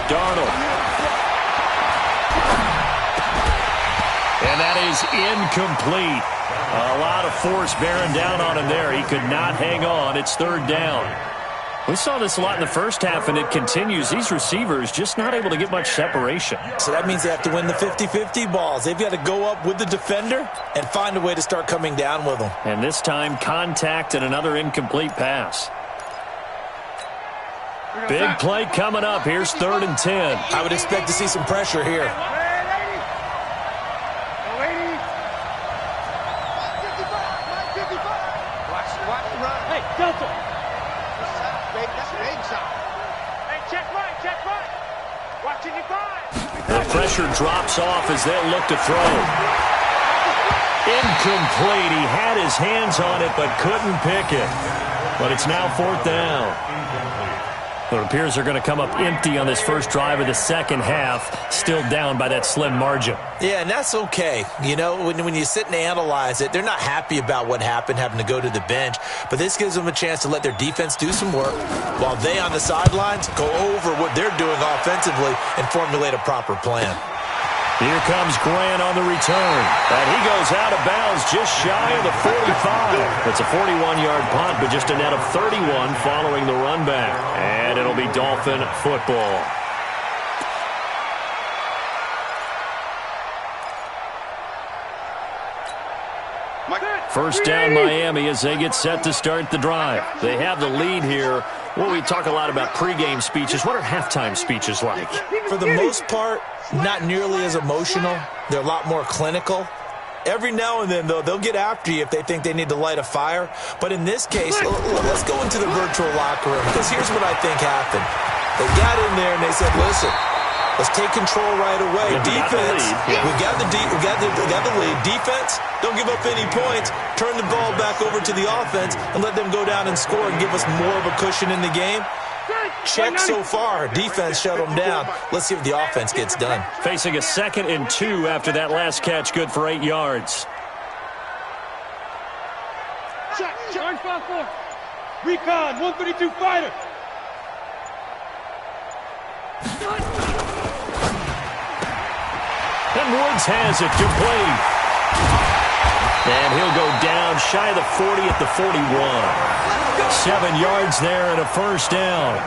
Darnold. And that is incomplete. A lot of force bearing down on him there. He could not hang on. It's 3rd down. We saw this a lot in the first half, and it continues. These receivers just not able to get much separation. So that means they have to win the 50-50 balls. They've got to go up with the defender and find a way to start coming down with them. And this time, contact and another incomplete pass. Big play coming up. Here's 3rd and 10. I would expect to see some pressure here. Delta. Hey, check right. Watching you five. The pressure drops off as they'll look to throw. Incomplete. He had his hands on it but couldn't pick it. But it's now 4th down. It appears they're going to come up empty on this first drive of the second half, still down by that slim margin. Yeah, and that's okay. You know, when you sit and analyze it, they're not happy about what happened, having to go to the bench. But this gives them a chance to let their defense do some work while they on the sidelines go over what they're doing offensively and formulate a proper plan. Here comes Grant on the return. And he goes out of bounds just shy of the 45. It's a 41-yard punt, but just a net of 31 following the run back. And it'll be Dolphin football. First down Miami as they get set to start the drive. They have the lead here. Well, we talk a lot about pregame speeches. What are halftime speeches like? For the most part, not nearly as emotional. They're a lot more clinical. Every now and then, though, they'll get after you if they think they need to light a fire. But in this case, let's go into the virtual locker room, because here's what I think happened. They got in there and they said, listen, Let's take control right away. Defense, we got the lead. Defense, don't give up any points. Turn the ball back over to the offense and let them go down and score and give us more of a cushion in the game. Check so far. Defense shut them down. Let's see if the offense gets done. Facing a 2nd and 2 after that last catch, good for 8 yards. Check. Orange 5-4. Recon, 132 fighter. And Woods has it, complete. And he'll go down shy of the 40 at the 41. 7 yards there and a first down.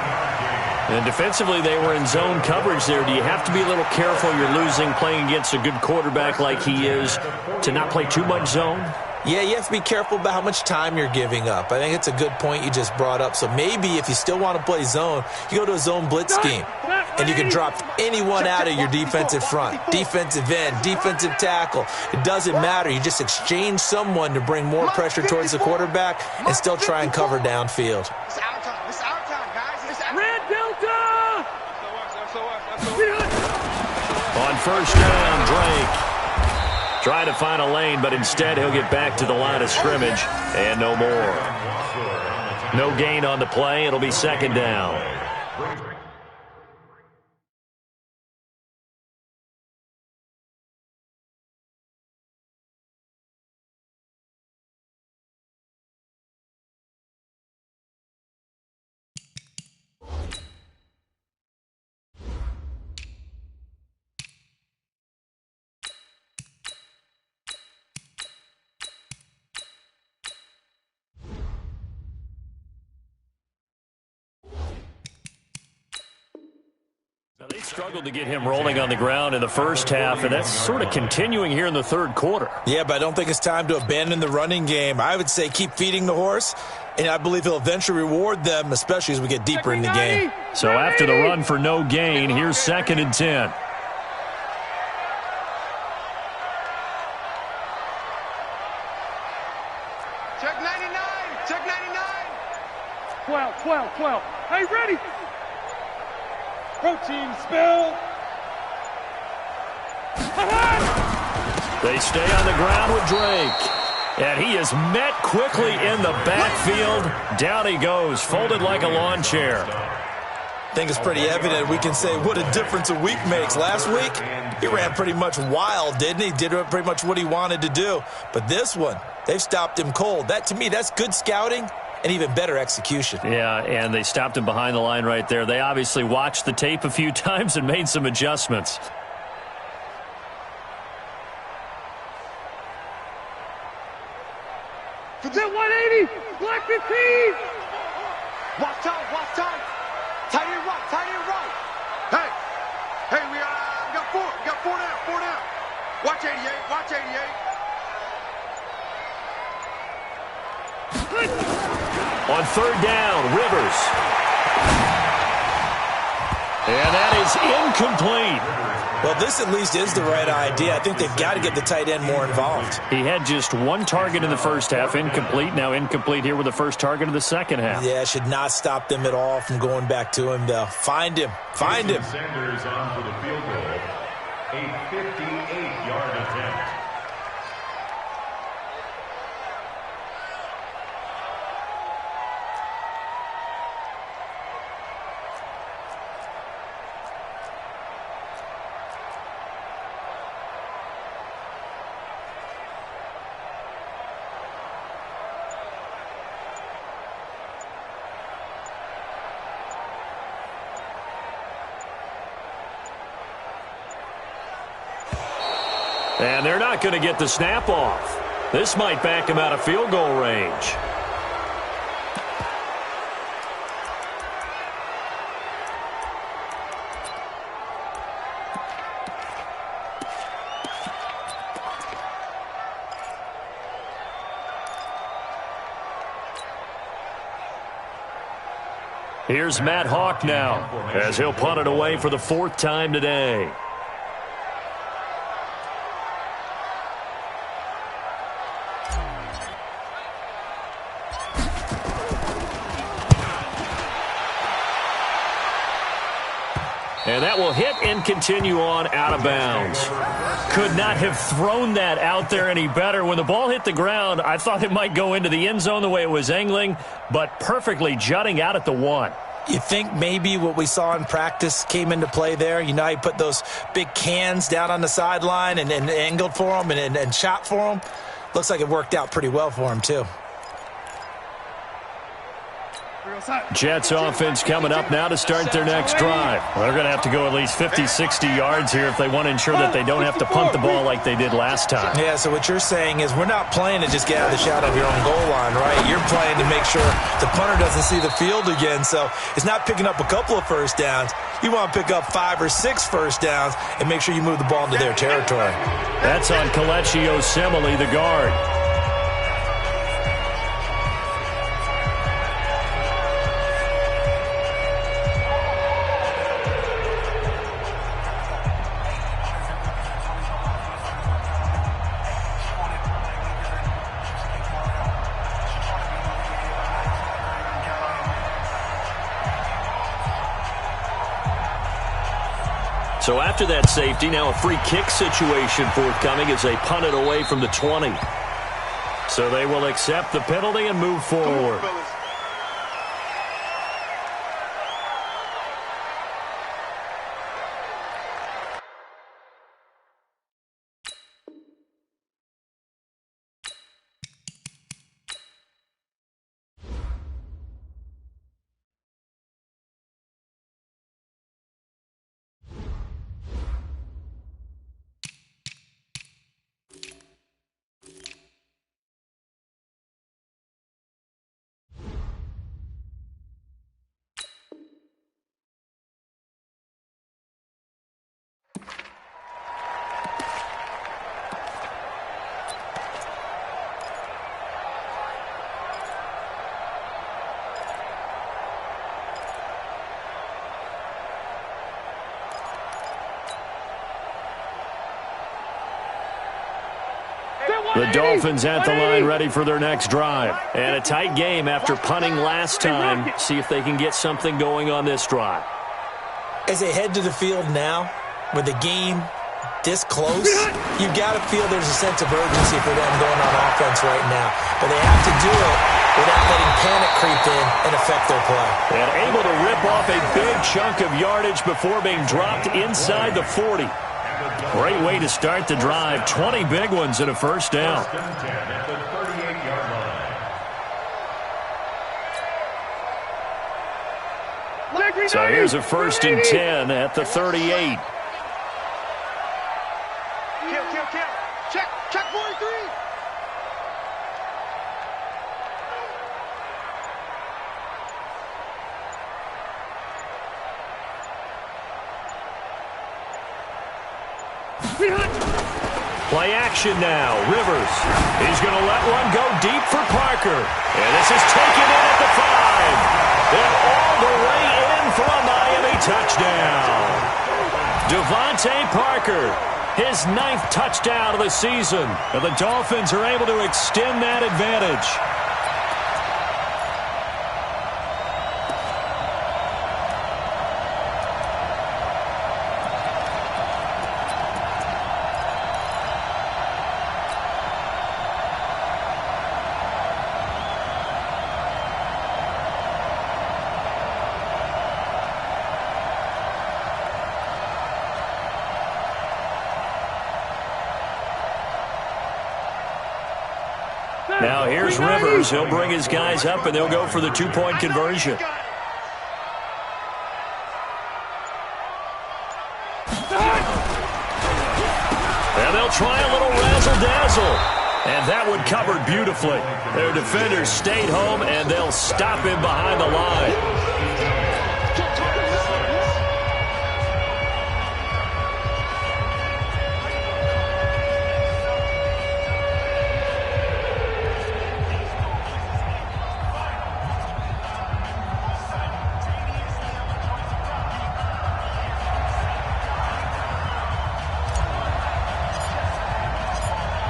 And defensively, they were in zone coverage there. Do you have to be a little careful? You're losing playing against a good quarterback like he is to not play too much zone? Yeah, you have to be careful about how much time you're giving up. I think it's a good point you just brought up. So maybe if you still want to play zone, you go to a zone blitz scheme. And you can drop anyone out of your defensive front. Defensive end, defensive tackle. It doesn't matter. You just exchange someone to bring more pressure towards the quarterback and still try and cover downfield. It's our time. It's our time, guys. It's our Red Delta! On first down, Drake trying to find a lane, but instead he'll get back to the line of scrimmage and no more. No gain on the play. It'll be 2nd down. Now, they struggled to get him rolling on the ground in the first half, and that's sort of continuing here in the 3rd quarter. Yeah, but I don't think it's time to abandon the running game. I would say keep feeding the horse, and I believe he'll eventually reward them, especially as we get deeper in the game. So after the run for no gain, here's 2nd and 10. Check 99. Check 99. 12. Hey, ready? Protein spill. They stay on the ground with Drake. And he is met quickly in the backfield. Down he goes, folded like a lawn chair. I think it's pretty evident. We can say what a difference a week makes. Last week, he ran pretty much wild, didn't he? Did pretty much what he wanted to do. But this one, they've stopped him cold. That, to me, that's good scouting and even better execution. Yeah, and they stopped him behind the line right there. They obviously watched the tape a few times and made some adjustments. Is that 180? Black 15! Watch time. Tight end right. Hey, we got 4. We got 4 down. Watch 88. On 3rd down, Rivers. And that is incomplete. Well, this at least is the right idea. I think they've got to get the tight end more involved. He had just 1 target in the first half, incomplete. Now incomplete here with the first target of the second half. Yeah, should not stop them at all from going back to him, though. Find him. Sanders on for the field goal. A 58-yard attempt. And they're not going to get the snap off. This might back him out of field goal range. Here's Matt Hawk now, as he'll punt it away for the 4th time today. And that will hit and continue on out of bounds. Could not have thrown that out there any better. When the ball hit the ground, I thought it might go into the end zone the way it was angling, but perfectly jutting out at the 1. You think maybe what we saw in practice came into play there? You know, he put those big cans down on the sideline and angled for him and shot for him. Looks like it worked out pretty well for him, too. Jets offense coming up now to start their next drive. Well, they're going to have to go at least 50, 60 yards here if they want to ensure that they don't have to punt the ball like they did last time. Yeah, so what you're saying is we're not playing to just get out of the shadow of your own goal line, right? You're playing to make sure the punter doesn't see the field again. So it's not picking up a couple of first downs. You want to pick up 5 or 6 first downs and make sure you move the ball into their territory. That's on Kelechi Osemele, the guard. So after that safety, now a free kick situation forthcoming as they punt it away from the 20. So they will accept the penalty and move forward. The Dolphins at the line ready for their next drive. And a tight game after punting last time. See if they can get something going on this drive. As they head to the field now, with the game this close, you've got to feel there's a sense of urgency for them going on offense right now. But they have to do it without letting panic creep in and affect their play. And able to rip off a big chunk of yardage before being dropped inside the 40. Great way to start the drive. 20 big ones and a first down. First and 10 at the 38-yard line. So here's a first and 10 at the 38. Kill. Check 43. Play action now. Rivers. He's going to let one go deep for Parker. And this is taken in at the 5. And all the way in for a Miami touchdown. Devontae Parker, his 9th touchdown of the season. And the Dolphins are able to extend that advantage. Now here's Rivers. He'll bring his guys up, and they'll go for the 2-point conversion. And they'll try a little razzle-dazzle. And that one covered beautifully. Their defenders stayed home, and they'll stop him behind the line.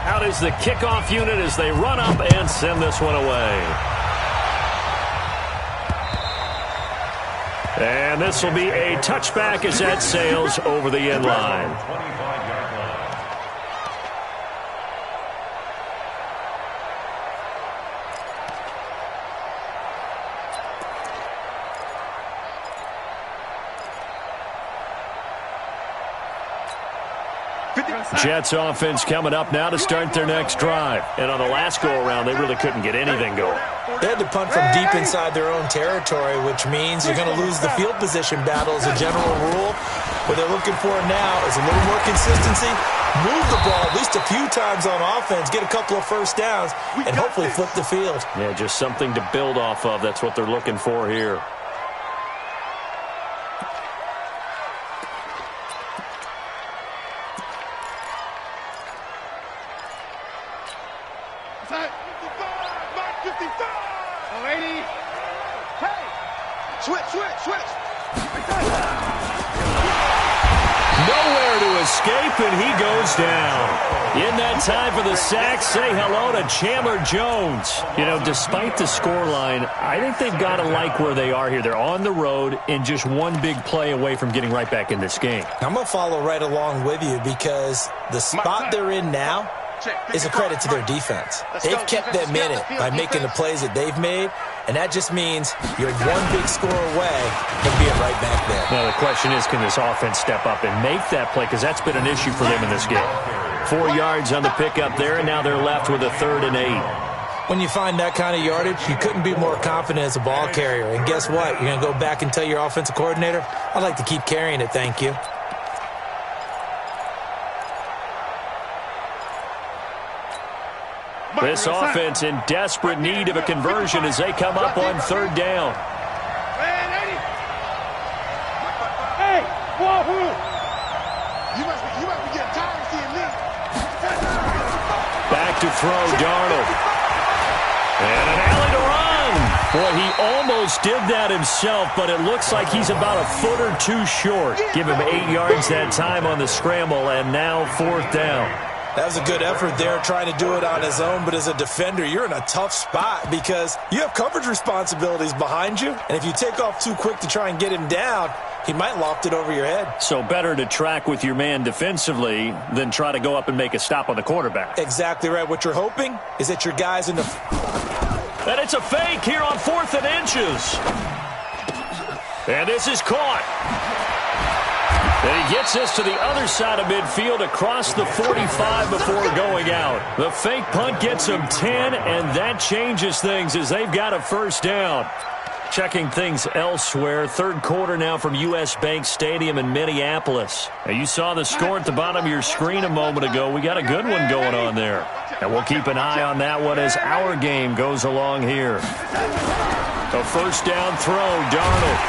Out is the kickoff unit as they run up and send this one away. And this will be a touchback as that sails over the end line. 25-yard line. Jets offense coming up now to start their next drive. And on the last go-around, they really couldn't get anything going. They had to punt from deep inside their own territory, which means you're going to lose the field position battle as a general rule. What they're looking for now is a little more consistency, move the ball at least a few times on offense, get a couple of first downs, and hopefully flip the field. Yeah, just something to build off of. That's what they're looking for here. Nowhere to escape, and he goes down. In that time for the sack, say hello to Chandler Jones. You know, despite the scoreline, I think they've got to like where they are here. They're on the road and just one big play away from getting right back in this game. I'm going to follow right along with you because the spot they're in now is a credit to their defense. They've kept them in it by making the plays that they've made, and that just means you're one big score away from being right back there. Now, the question is, can this offense step up and make that play? Because that's been an issue for them in this game. 4 yards on the pickup there, and now they're left with a 3rd and 8. When you find that kind of yardage, you couldn't be more confident as a ball carrier. And guess what? You're going to go back and tell your offensive coordinator, I'd like to keep carrying it, thank you. This offense in desperate need of a conversion as they come up on 3rd down. Hey, whoa, You must be getting tired of seeing me. Back to throw, Darnold. And an alley to run. Boy, he almost did that himself, but it looks like he's about a foot or two short. Give him 8 yards that time on the scramble, and now 4th down. That was a good effort there trying to do it on his own, but as a defender, you're in a tough spot because you have coverage responsibilities behind you, and if you take off too quick to try and get him down, he might loft it over your head. So better to track with your man defensively than try to go up and make a stop on the quarterback. Exactly right. What you're hoping is that your guys in the... And it's a fake here on 4th and inches. And this is caught. And he gets us to the other side of midfield across the 45 before going out. The fake punt gets him 10, and that changes things as they've got a 1st down. Checking things elsewhere. 3rd quarter now from U.S. Bank Stadium in Minneapolis. Now, you saw the score at the bottom of your screen a moment ago. We got a good one going on there. And we'll keep an eye on that one as our game goes along here. A 1st down throw, Darnold.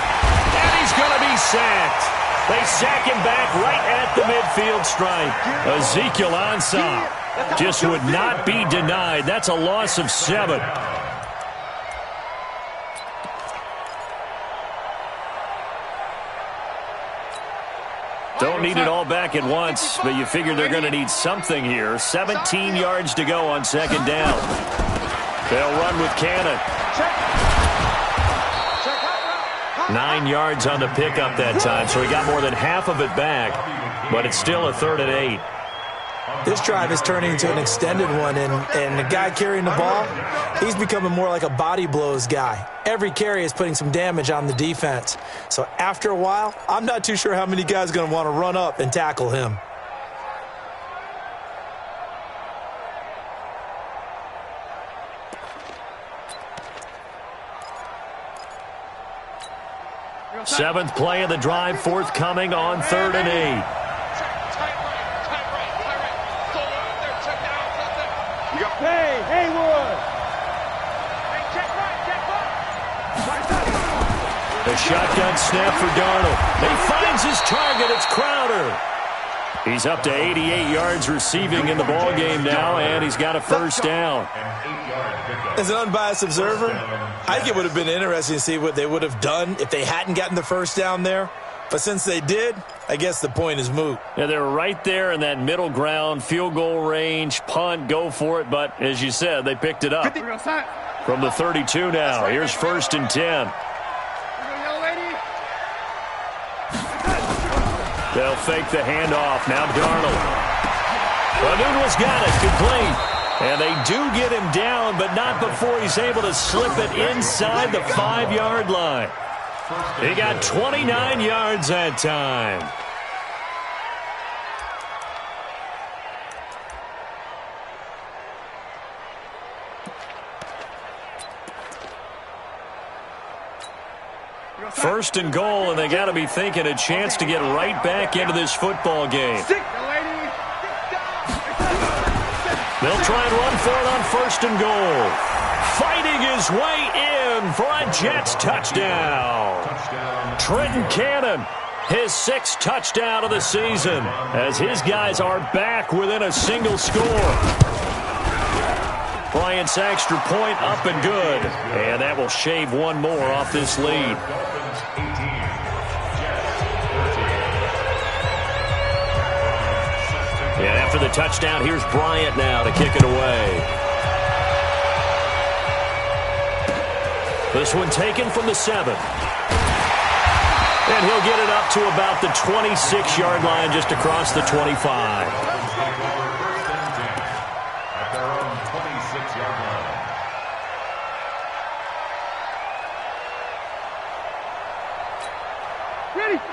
And he's going to be sacked. They sack him back right at the midfield stripe. Ezekiel Ansah just would not be denied. That's a loss of 7. Don't need it all back at once, but you figure they're going to need something here. 17 yards to go on 2nd down. They'll run with Cannon. 9 yards on the pickup that time, so he got more than half of it back, but it's still a 3rd and 8. This drive is turning into an extended one, and the guy carrying the ball, he's becoming more like a body blows guy. Every carry is putting some damage on the defense. So after a while, I'm not too sure how many guys are going to want to run up and tackle him. Seventh play of the drive, forthcoming on 3rd and 8. Hey, Haywood. The shotgun snap for Darnold. He finds his target. It's Crowder. He's up to 88 yards receiving in the ballgame now, and he's got a 1st down. As an unbiased observer, I think it would have been interesting to see what they would have done if they hadn't gotten the 1st down there. But since they did, I guess the point is moot. Yeah, they were right there in that middle ground, field goal range, punt, go for it. But as you said, they picked it up. From the 32 now, here's 1st and 10. They'll fake the handoff. Now Darnold. Noodle's got it. Complete. And they do get him down, but not before he's able to slip it inside the 5-yard line. He got 29 yards that time. First and goal, and they got to be thinking a chance to get right back into this football game. They'll try and run for it on first and goal. Fighting his way in for a Jets touchdown. Trenton Cannon, his 6th touchdown of the season, as his guys are back within a single score. Bryant's extra point up and good, and that will shave one more off this lead. And after the touchdown, here's Bryant now to kick it away. This one taken from the 7. And he'll get it up to about the 26-yard line, just across the 25.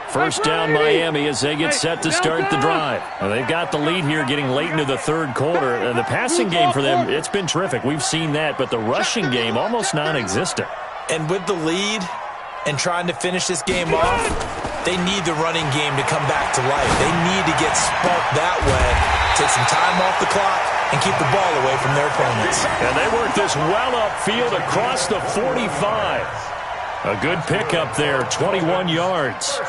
First down Miami as they get set to start the drive. Now, they've got the lead here getting late into the third quarter. The passing game for them, it's been terrific. We've seen that, but the rushing game almost non-existent. And with the lead and trying to finish this game off, they need the running game to come back to life. They need to get spunked that way, take some time off the clock, and keep the ball away from their opponents. And they work this well upfield across the 45. A good pickup there, 21 yards.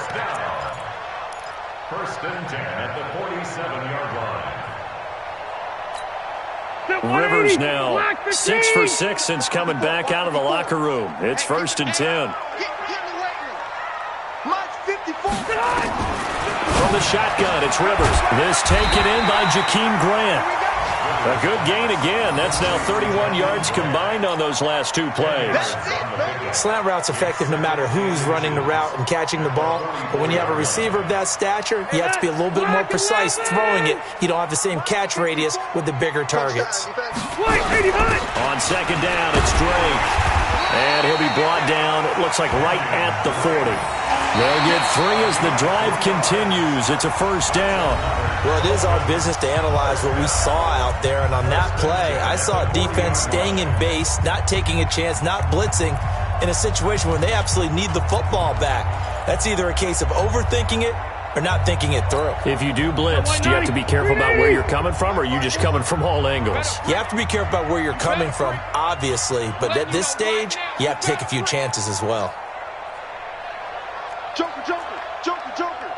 First and 10 at the 47-yard line. Rivers now 6 for 6 since coming back out of the locker room. It's first and 10. From the shotgun, it's Rivers. This taken in by Jakeem Grant. A good gain again. That's now 31 yards combined on those last 2 plays. Slant route's effective no matter who's running the route and catching the ball. But when you have a receiver of that stature, you have to be a little bit more precise throwing it. You don't have the same catch radius with the bigger targets. On second down, it's Drake. And he'll be brought down, it looks like right at the 40. They'll get 3 as the drive continues. It's a first down. Well, it is our business to analyze what we saw out there. And on that play, I saw defense staying in base, not taking a chance, not blitzing in a situation where they absolutely need the football back. That's either a case of overthinking it or not thinking it through. If you do blitz, do you have to be careful about where you're coming from, or are you just coming from all angles? You have to be careful about where you're coming from, obviously. But at this stage, you have to take a few chances as well. Joker, Joker, Joker, Joker.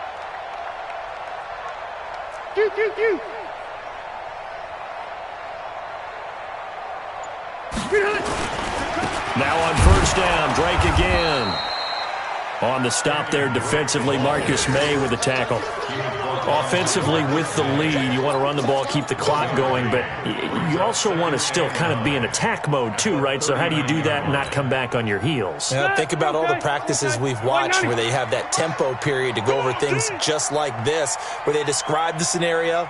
Now on first down, Drake again. On the stop there defensively, Marcus May with the tackle. Offensively with the lead, you want to run the ball, keep the clock going, but you also want to still kind of be in attack mode too, right? So how do you do that and not come back on your heels? Yeah, think about all the practices we've watched where they have that tempo period to go over things just like this, where they describe the scenario,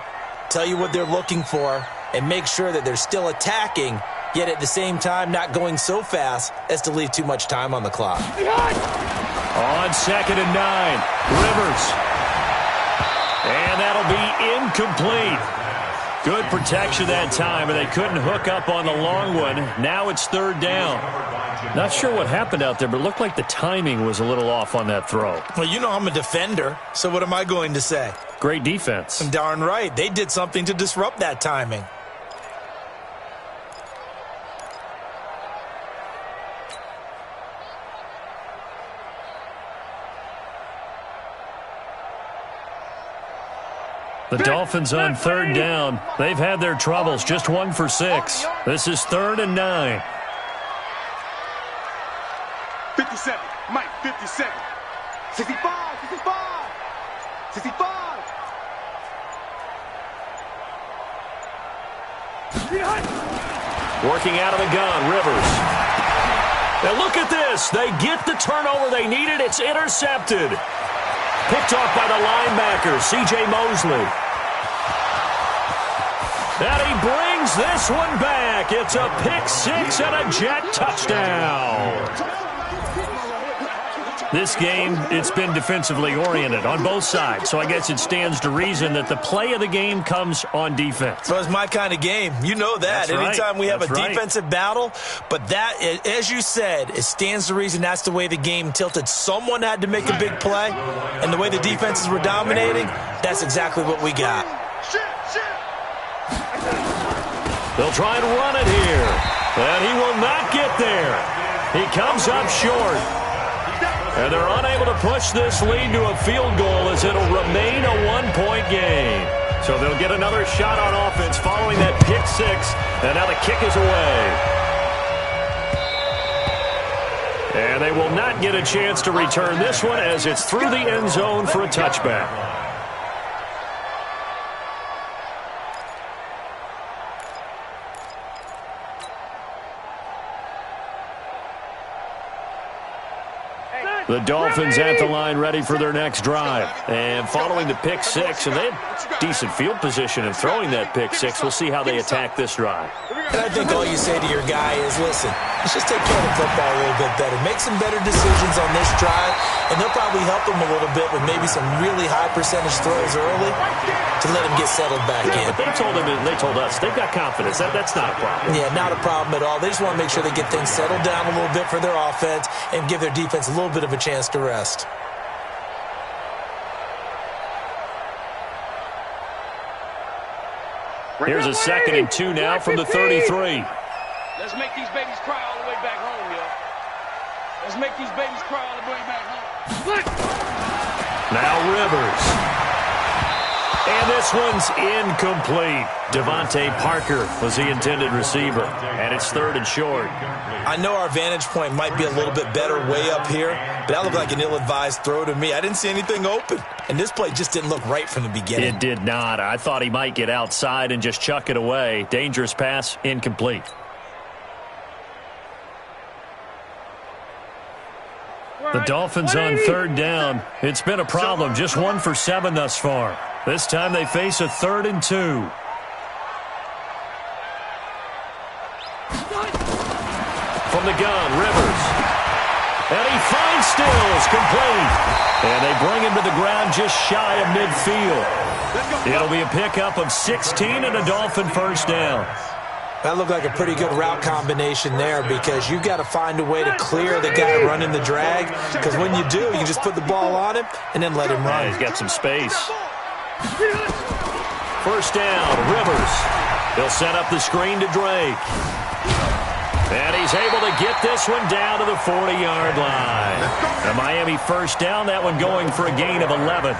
tell you what they're looking for, and make sure that they're still attacking, yet at the same time not going so fast as to leave too much time on the clock. On second and 9, Rivers. And that'll be incomplete. Good protection that time, and they couldn't hook up on the long one. Now it's third down. Not sure what happened out there, but it looked like the timing was a little off on that throw. Well, you know I'm a defender, so what am I going to say? Great defense. Darn right. They did something to disrupt that timing. The Dolphins on third down. They've had their troubles. Just 1 for 6. This is third and 9. 57, Mike, 57. 65, 65. 65. Working out of the gun, Rivers. Now look at this. They get the turnover they needed. It's intercepted. picked off by the linebacker, C.J. Mosley. And he brings this one back. It's a pick six and a Jet touchdown. This game, it's been defensively oriented on both sides, so I guess it stands to reason that the play of the game comes on defense. So it's my kind of game. You know that. Anytime we have a defensive battle, but that, as you said, it stands to reason that's the way the game tilted. Someone had to make a big play, and the way the defenses were dominating, that's exactly what we got. They'll try and run it here, and he will not get there. He comes up short. And they're unable to push this lead to a field goal as it'll remain a one-point game. So they'll get another shot on offense following that pick six, and now the kick is away. And they will not get a chance to return this one as it's through the end zone for a touchback. The Dolphins at the line ready for their next drive. And following the pick six, and they have decent field position in throwing that pick six. We'll see how they attack this drive. And I think all you say to your guy is, listen, let's just take care of the football a little bit better. Make some better decisions on this drive, and they'll probably help him a little bit with maybe some really high percentage throws early to let him get settled back in. But they told him, and they told us, they've got confidence. That's not a problem. Yeah, not a problem at all. They just want to make sure they get things settled down a little bit for their offense and give their defense a little bit of a chance to rest. Here's a 2nd and 2 now from the 33. Let's make these babies cry all the way back home, yo. Let's make these babies cry all the way back home. Now Rivers. And this one's incomplete. Devontae Parker was the intended receiver. And it's 3rd and short. I know our vantage point might be a little bit better way up here, but that looked like an ill-advised throw to me. I didn't see anything open. And this play just didn't look right from the beginning. It did not. I thought he might get outside and just chuck it away. Dangerous pass, incomplete. The Dolphins on 3rd down. It's been a problem. Just 1 for 7 thus far. This time they face a 3rd and 2. From the gun, Rivers. And he finds Stills, complete. And they bring him to the ground just shy of midfield. It'll be a pickup of 16 and a Dolphin first down. That looked like a pretty good route combination there because you've got to find a way to clear the guy running the drag, because when you do, you can just put the ball on him and then let him run. He's got some space. First down, Rivers. He'll set up the screen to Drake. And he's able to get this one down to the 40-yard line. A Miami first down, that one going for a gain of 11.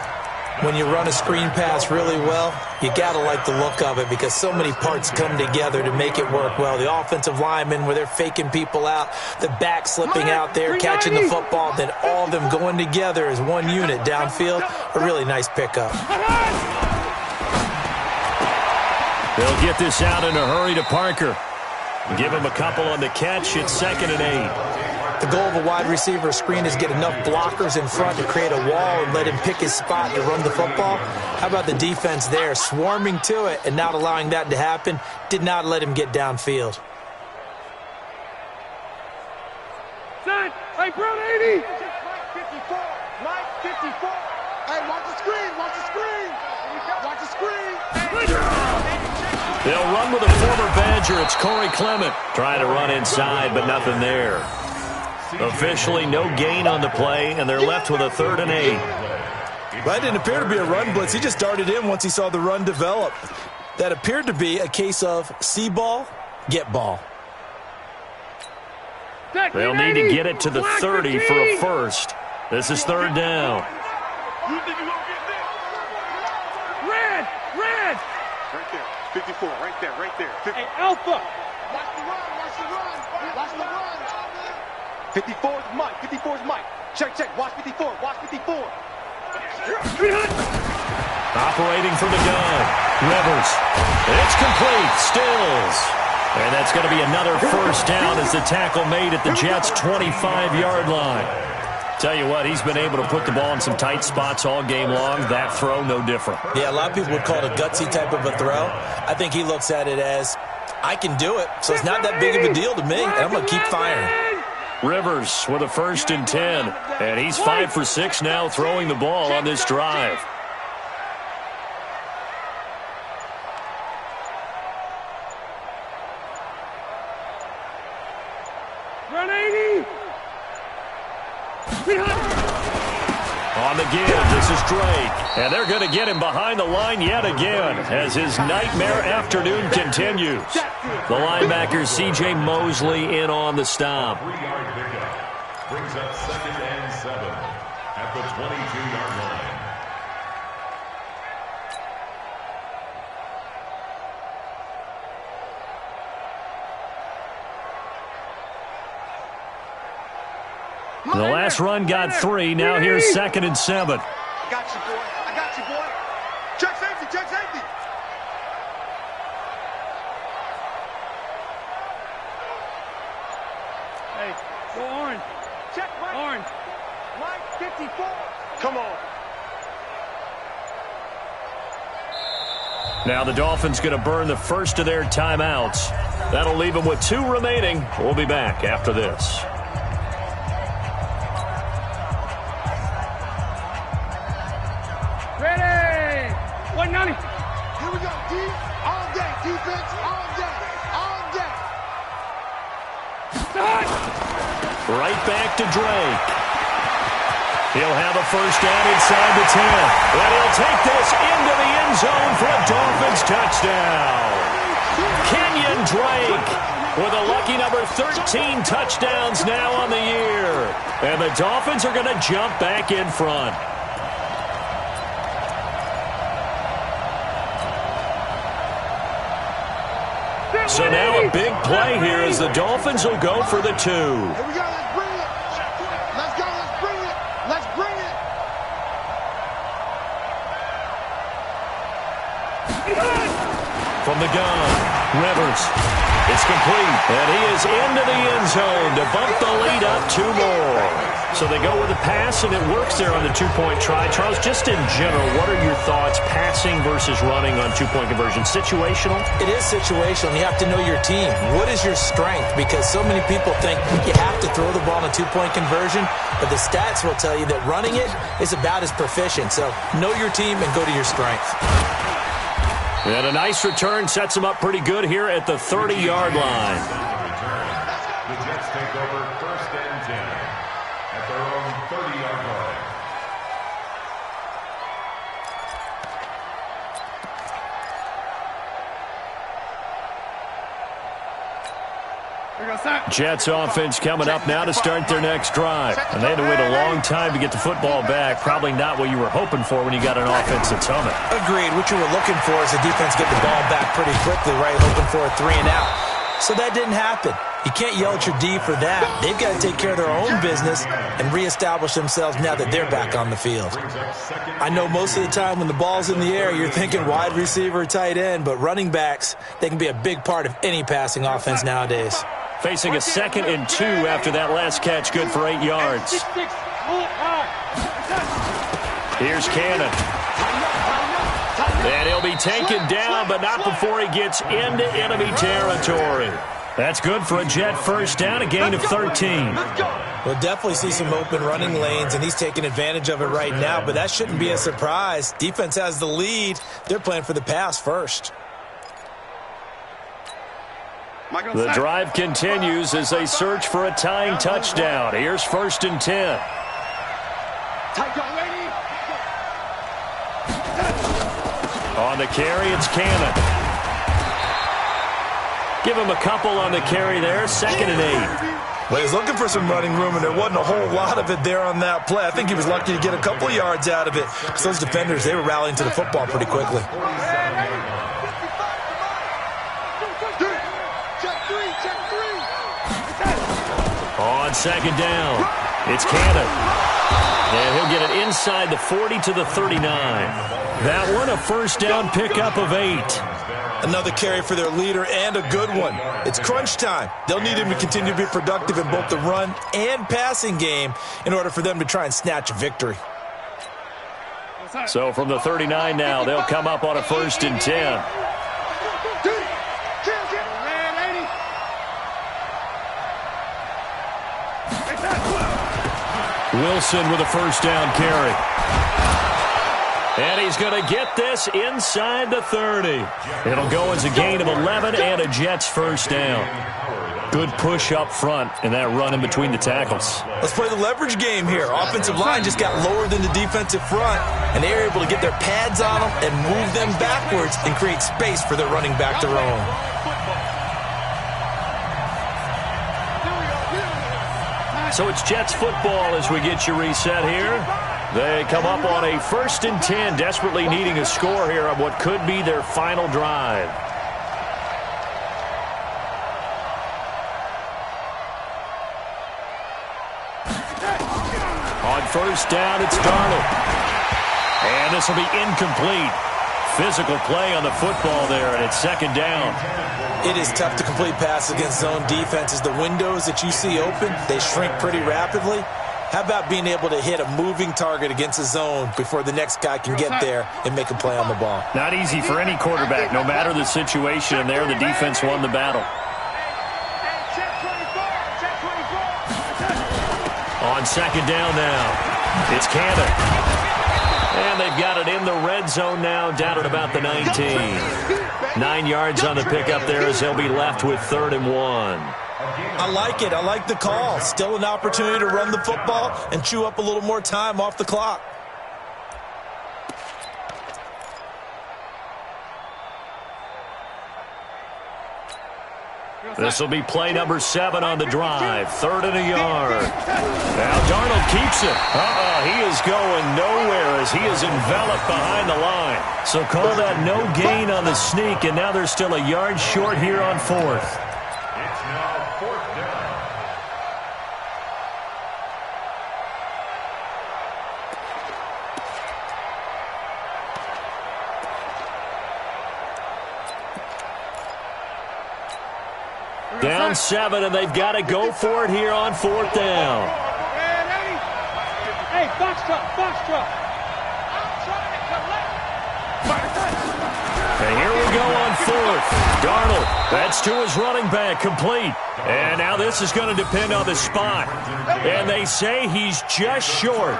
When you run a screen pass really well, you got to like the look of it because so many parts come together to make it work well. The offensive linemen, where they're faking people out, the back slipping out there, catching the football, then all of them going together as one unit downfield, a really nice pickup. They'll get this out in a hurry to Parker. Give him a couple on the catch. It's 2nd and 8. The goal of a wide receiver screen is get enough blockers in front to create a wall and let him pick his spot to run the football. How about the defense there, swarming to it and not allowing that to happen? Did not let him get downfield. Son, hey, bro, 80. Mike 54. Hey, watch the screen, watch the screen. Watch the screen. They'll run with a former Badger. It's Corey Clement trying to run inside, but nothing there. Officially no gain on the play, and they're left with a 3rd and 8. That didn't appear to be a run blitz. He just darted in once he saw the run develop. That appeared to be a case of see ball, get ball. They'll need to get it to the 30 for a first. This is 3rd down. You think you're going to get this? Red! Red! Right there. 54, right there, right there. Hey, Alpha! Watch the run, watch the run, watch the run. 54 is Mike, 54 is Mike. Check, watch 54, watch 54. Operating from the gun, Rivers. It's complete, Stills. And that's going to be another first down as the tackle made at the Jets' 25-yard line. Tell you what, he's been able to put the ball in some tight spots all game long. That throw, no different. Yeah, a lot of people would call it a gutsy type of a throw. I think he looks at it as, I can do it, so it's not that big of a deal to me, and I'm going to keep firing. Rivers with a 1st and 10, and he's 5 for 6 now throwing the ball on this drive. Run 80! On the give, this is Drake. And they're going to get him behind the line yet again as his nightmare afternoon continues. The linebacker, C.J. Mosley, in on the stop. 3-yard pickup. Brings up 2nd and 7 at the 22-yard line. The last run got 3. Now here's 2nd and 7. I got you, boy. I got you, boy. Check safety, check safety. Hey, go orange. Check Mike. Orange. Mike 54. Come on. Now the Dolphins going to burn the first of their timeouts. That'll leave them with 2 remaining. We'll be back after this. Ready! 190. Here we go, D. All day. Defense, all day. All day. Start! Right back to Drake. He'll have a first down inside the 10. And he'll take this into the end zone for a Dolphins touchdown. Kenyon Drake with a lucky number 13 touchdowns now on the year. And the Dolphins are going to jump back in front. So now a big play here as the Dolphins will go for the 2. Here we go. Let's bring it. Let's go. Let's bring it. Let's bring it. From the gun, Rivers. It's complete, and he is into the end zone to bump the lead up 2 more. So they go with a pass, and it works there on the 2-point try. Charles, just in general, what are your thoughts passing versus running on 2-point conversion? Situational? It is situational. You have to know your team. What is your strength? Because so many people think you have to throw the ball in a 2-point conversion, but the stats will tell you that running it is about as proficient. So know your team and go to your strength. And a nice return sets them up pretty good here at the 30-yard line. The Jets take over 1st and 10 at their own 30-yard line. Jets offense coming up now to start their next drive. And they had to wait a long time to get the football back. Probably not what you were hoping for when you got an offense that's humming. Agreed. What you were looking for is the defense get the ball back pretty quickly, right? Hoping for a 3 and out. So that didn't happen. You can't yell at your D for that. They've got to take care of their own business and reestablish themselves now that they're back on the field. I know most of the time when the ball's in the air, you're thinking wide receiver, tight end, but running backs, they can be a big part of any passing offense nowadays. Facing a 2nd and 2 after that last catch, good for 8 yards. Here's Cannon. And he'll be taken down, but not before he gets into enemy territory. That's good for a Jet first down, a gain of 13. We'll definitely see some open running lanes, and he's taking advantage of it right now, but that shouldn't be a surprise. Defense has the lead. They're playing for the pass first. The drive continues as they search for a tying touchdown. Here's 1st and 10. On the carry, it's Cannon. Give him a couple on the carry there, 2nd and 8. Well, he's looking for some running room, and there wasn't a whole lot of it there on that play. I think he was lucky to get a couple of yards out of it because those defenders, they were rallying to the football pretty quickly. On 2nd down, it's Cannon. And he'll get it inside the 40 to the 39. That one, a first down pickup of 8. Another carry for their leader, and a good one. It's crunch time. They'll need him to continue to be productive in both the run and passing game in order for them to try and snatch a victory. So from the 39 now, they'll come up on a 1st and 10. Wilson with a 1st down carry. And he's going to get this inside the 30. It'll go as a gain of 11 and a Jets 1st down. Good push up front and that run in between the tackles. Let's play the leverage game here. Offensive line just got lower than the defensive front, and they were able to get their pads on them and move them backwards and create space for their running back to roam. So it's Jets football as we get you reset here. They come up on a 1st and 10, desperately needing a score here on what could be their final drive. On 1st down, it's Darnold. And this will be incomplete. Physical play on the football there, and it's 2nd down. It is tough to complete passes against zone defenses. The windows that you see open, they shrink pretty rapidly. How about being able to hit a moving target against a zone before the next guy can get there and make a play on the ball? Not easy for any quarterback, no matter the situation. And there, the defense won the battle. On 2nd down now, it's Cannon. And they've got it in the red zone now, down at about the 19. 9 yards on the pickup there as they'll be left with 3rd and 1. I like it. I like the call. Still an opportunity to run the football and chew up a little more time off the clock. This will be play number 7 on the drive. 3rd and a yard. Now Darnold keeps it. He is going nowhere as he is enveloped behind the line. So call that no gain on the sneak, and now they're still a yard short here on 4th. It's now 4th down. Down 7, and they've got to go for it here on 4th down. Hey, box truck. And here we go on 4th. Darnold, that's to his running back, complete. And now this is going to depend on the spot. And they say he's just short.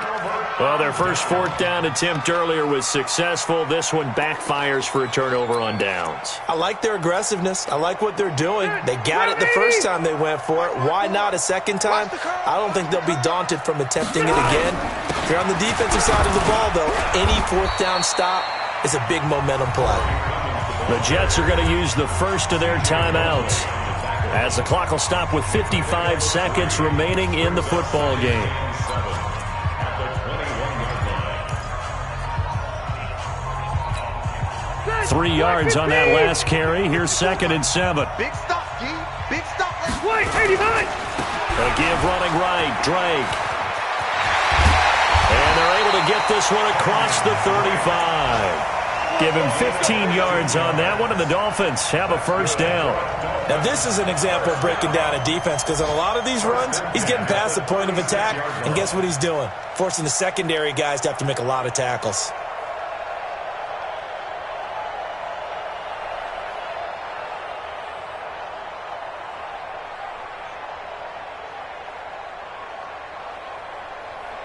Well, their first 4th down attempt earlier was successful. This one backfires for a turnover on downs. I like their aggressiveness. I like what they're doing. They got it the first time they went for it. Why not a second time? I don't think they'll be daunted from attempting it again. If you're on the defensive side of the ball, though, any 4th down stop is a big momentum play. The Jets are going to use the first of their timeouts as the clock will stop with 55 seconds remaining in the football game. 3 yards on that last carry. Here's 2nd and 7. Big stop, G. Big stop. Wait, 89. A give running right, Drake. And they're able to get this one across the 35. Give him 15 yards on that one, and the Dolphins have a 1st down. Now, this is an example of breaking down a defense, because on a lot of these runs, he's getting past the point of attack, and guess what he's doing? Forcing the secondary guys to have to make a lot of tackles.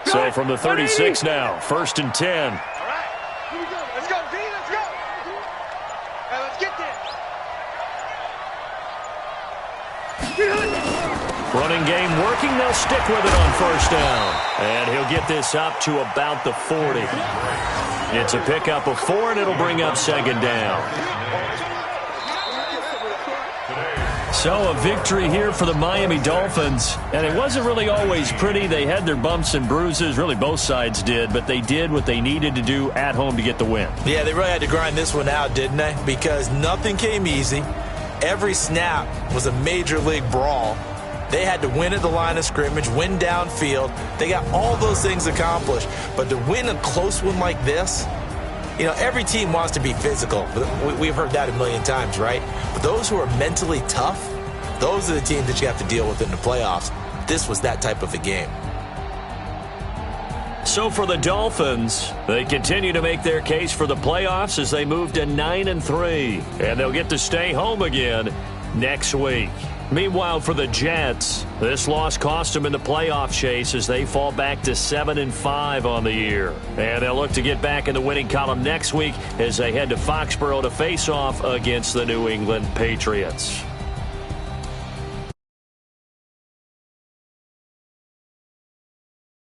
So from the 36 now, 1st and 10. All right. Here we go. Let's go, D. Let's go. Hey, let's get there. Running game working. They'll stick with it on 1st down. And he'll get this up to about the 40. It's a pickup of 4, and it'll bring up 2nd down. So a victory here for the Miami Dolphins. And it wasn't really always pretty. They had their bumps and bruises. Really, both sides did. But they did what they needed to do at home to get the win. Yeah, they really had to grind this one out, didn't they? Because nothing came easy. Every snap was a major league brawl. They had to win at the line of scrimmage, win downfield. They got all those things accomplished. But to win a close one like this, You know, every team wants to be physical. We've heard that a million times, right? But those who are mentally tough, those are the teams that you have to deal with in the playoffs. This was that type of a game. So for the Dolphins, they continue to make their case for the playoffs as they move to 9-3. And they'll get to stay home again next week. Meanwhile, for the Jets, this loss cost them in the playoff chase as they fall back to 7-5 on the year. And they'll look to get back in the winning column next week as they head to Foxborough to face off against the New England Patriots.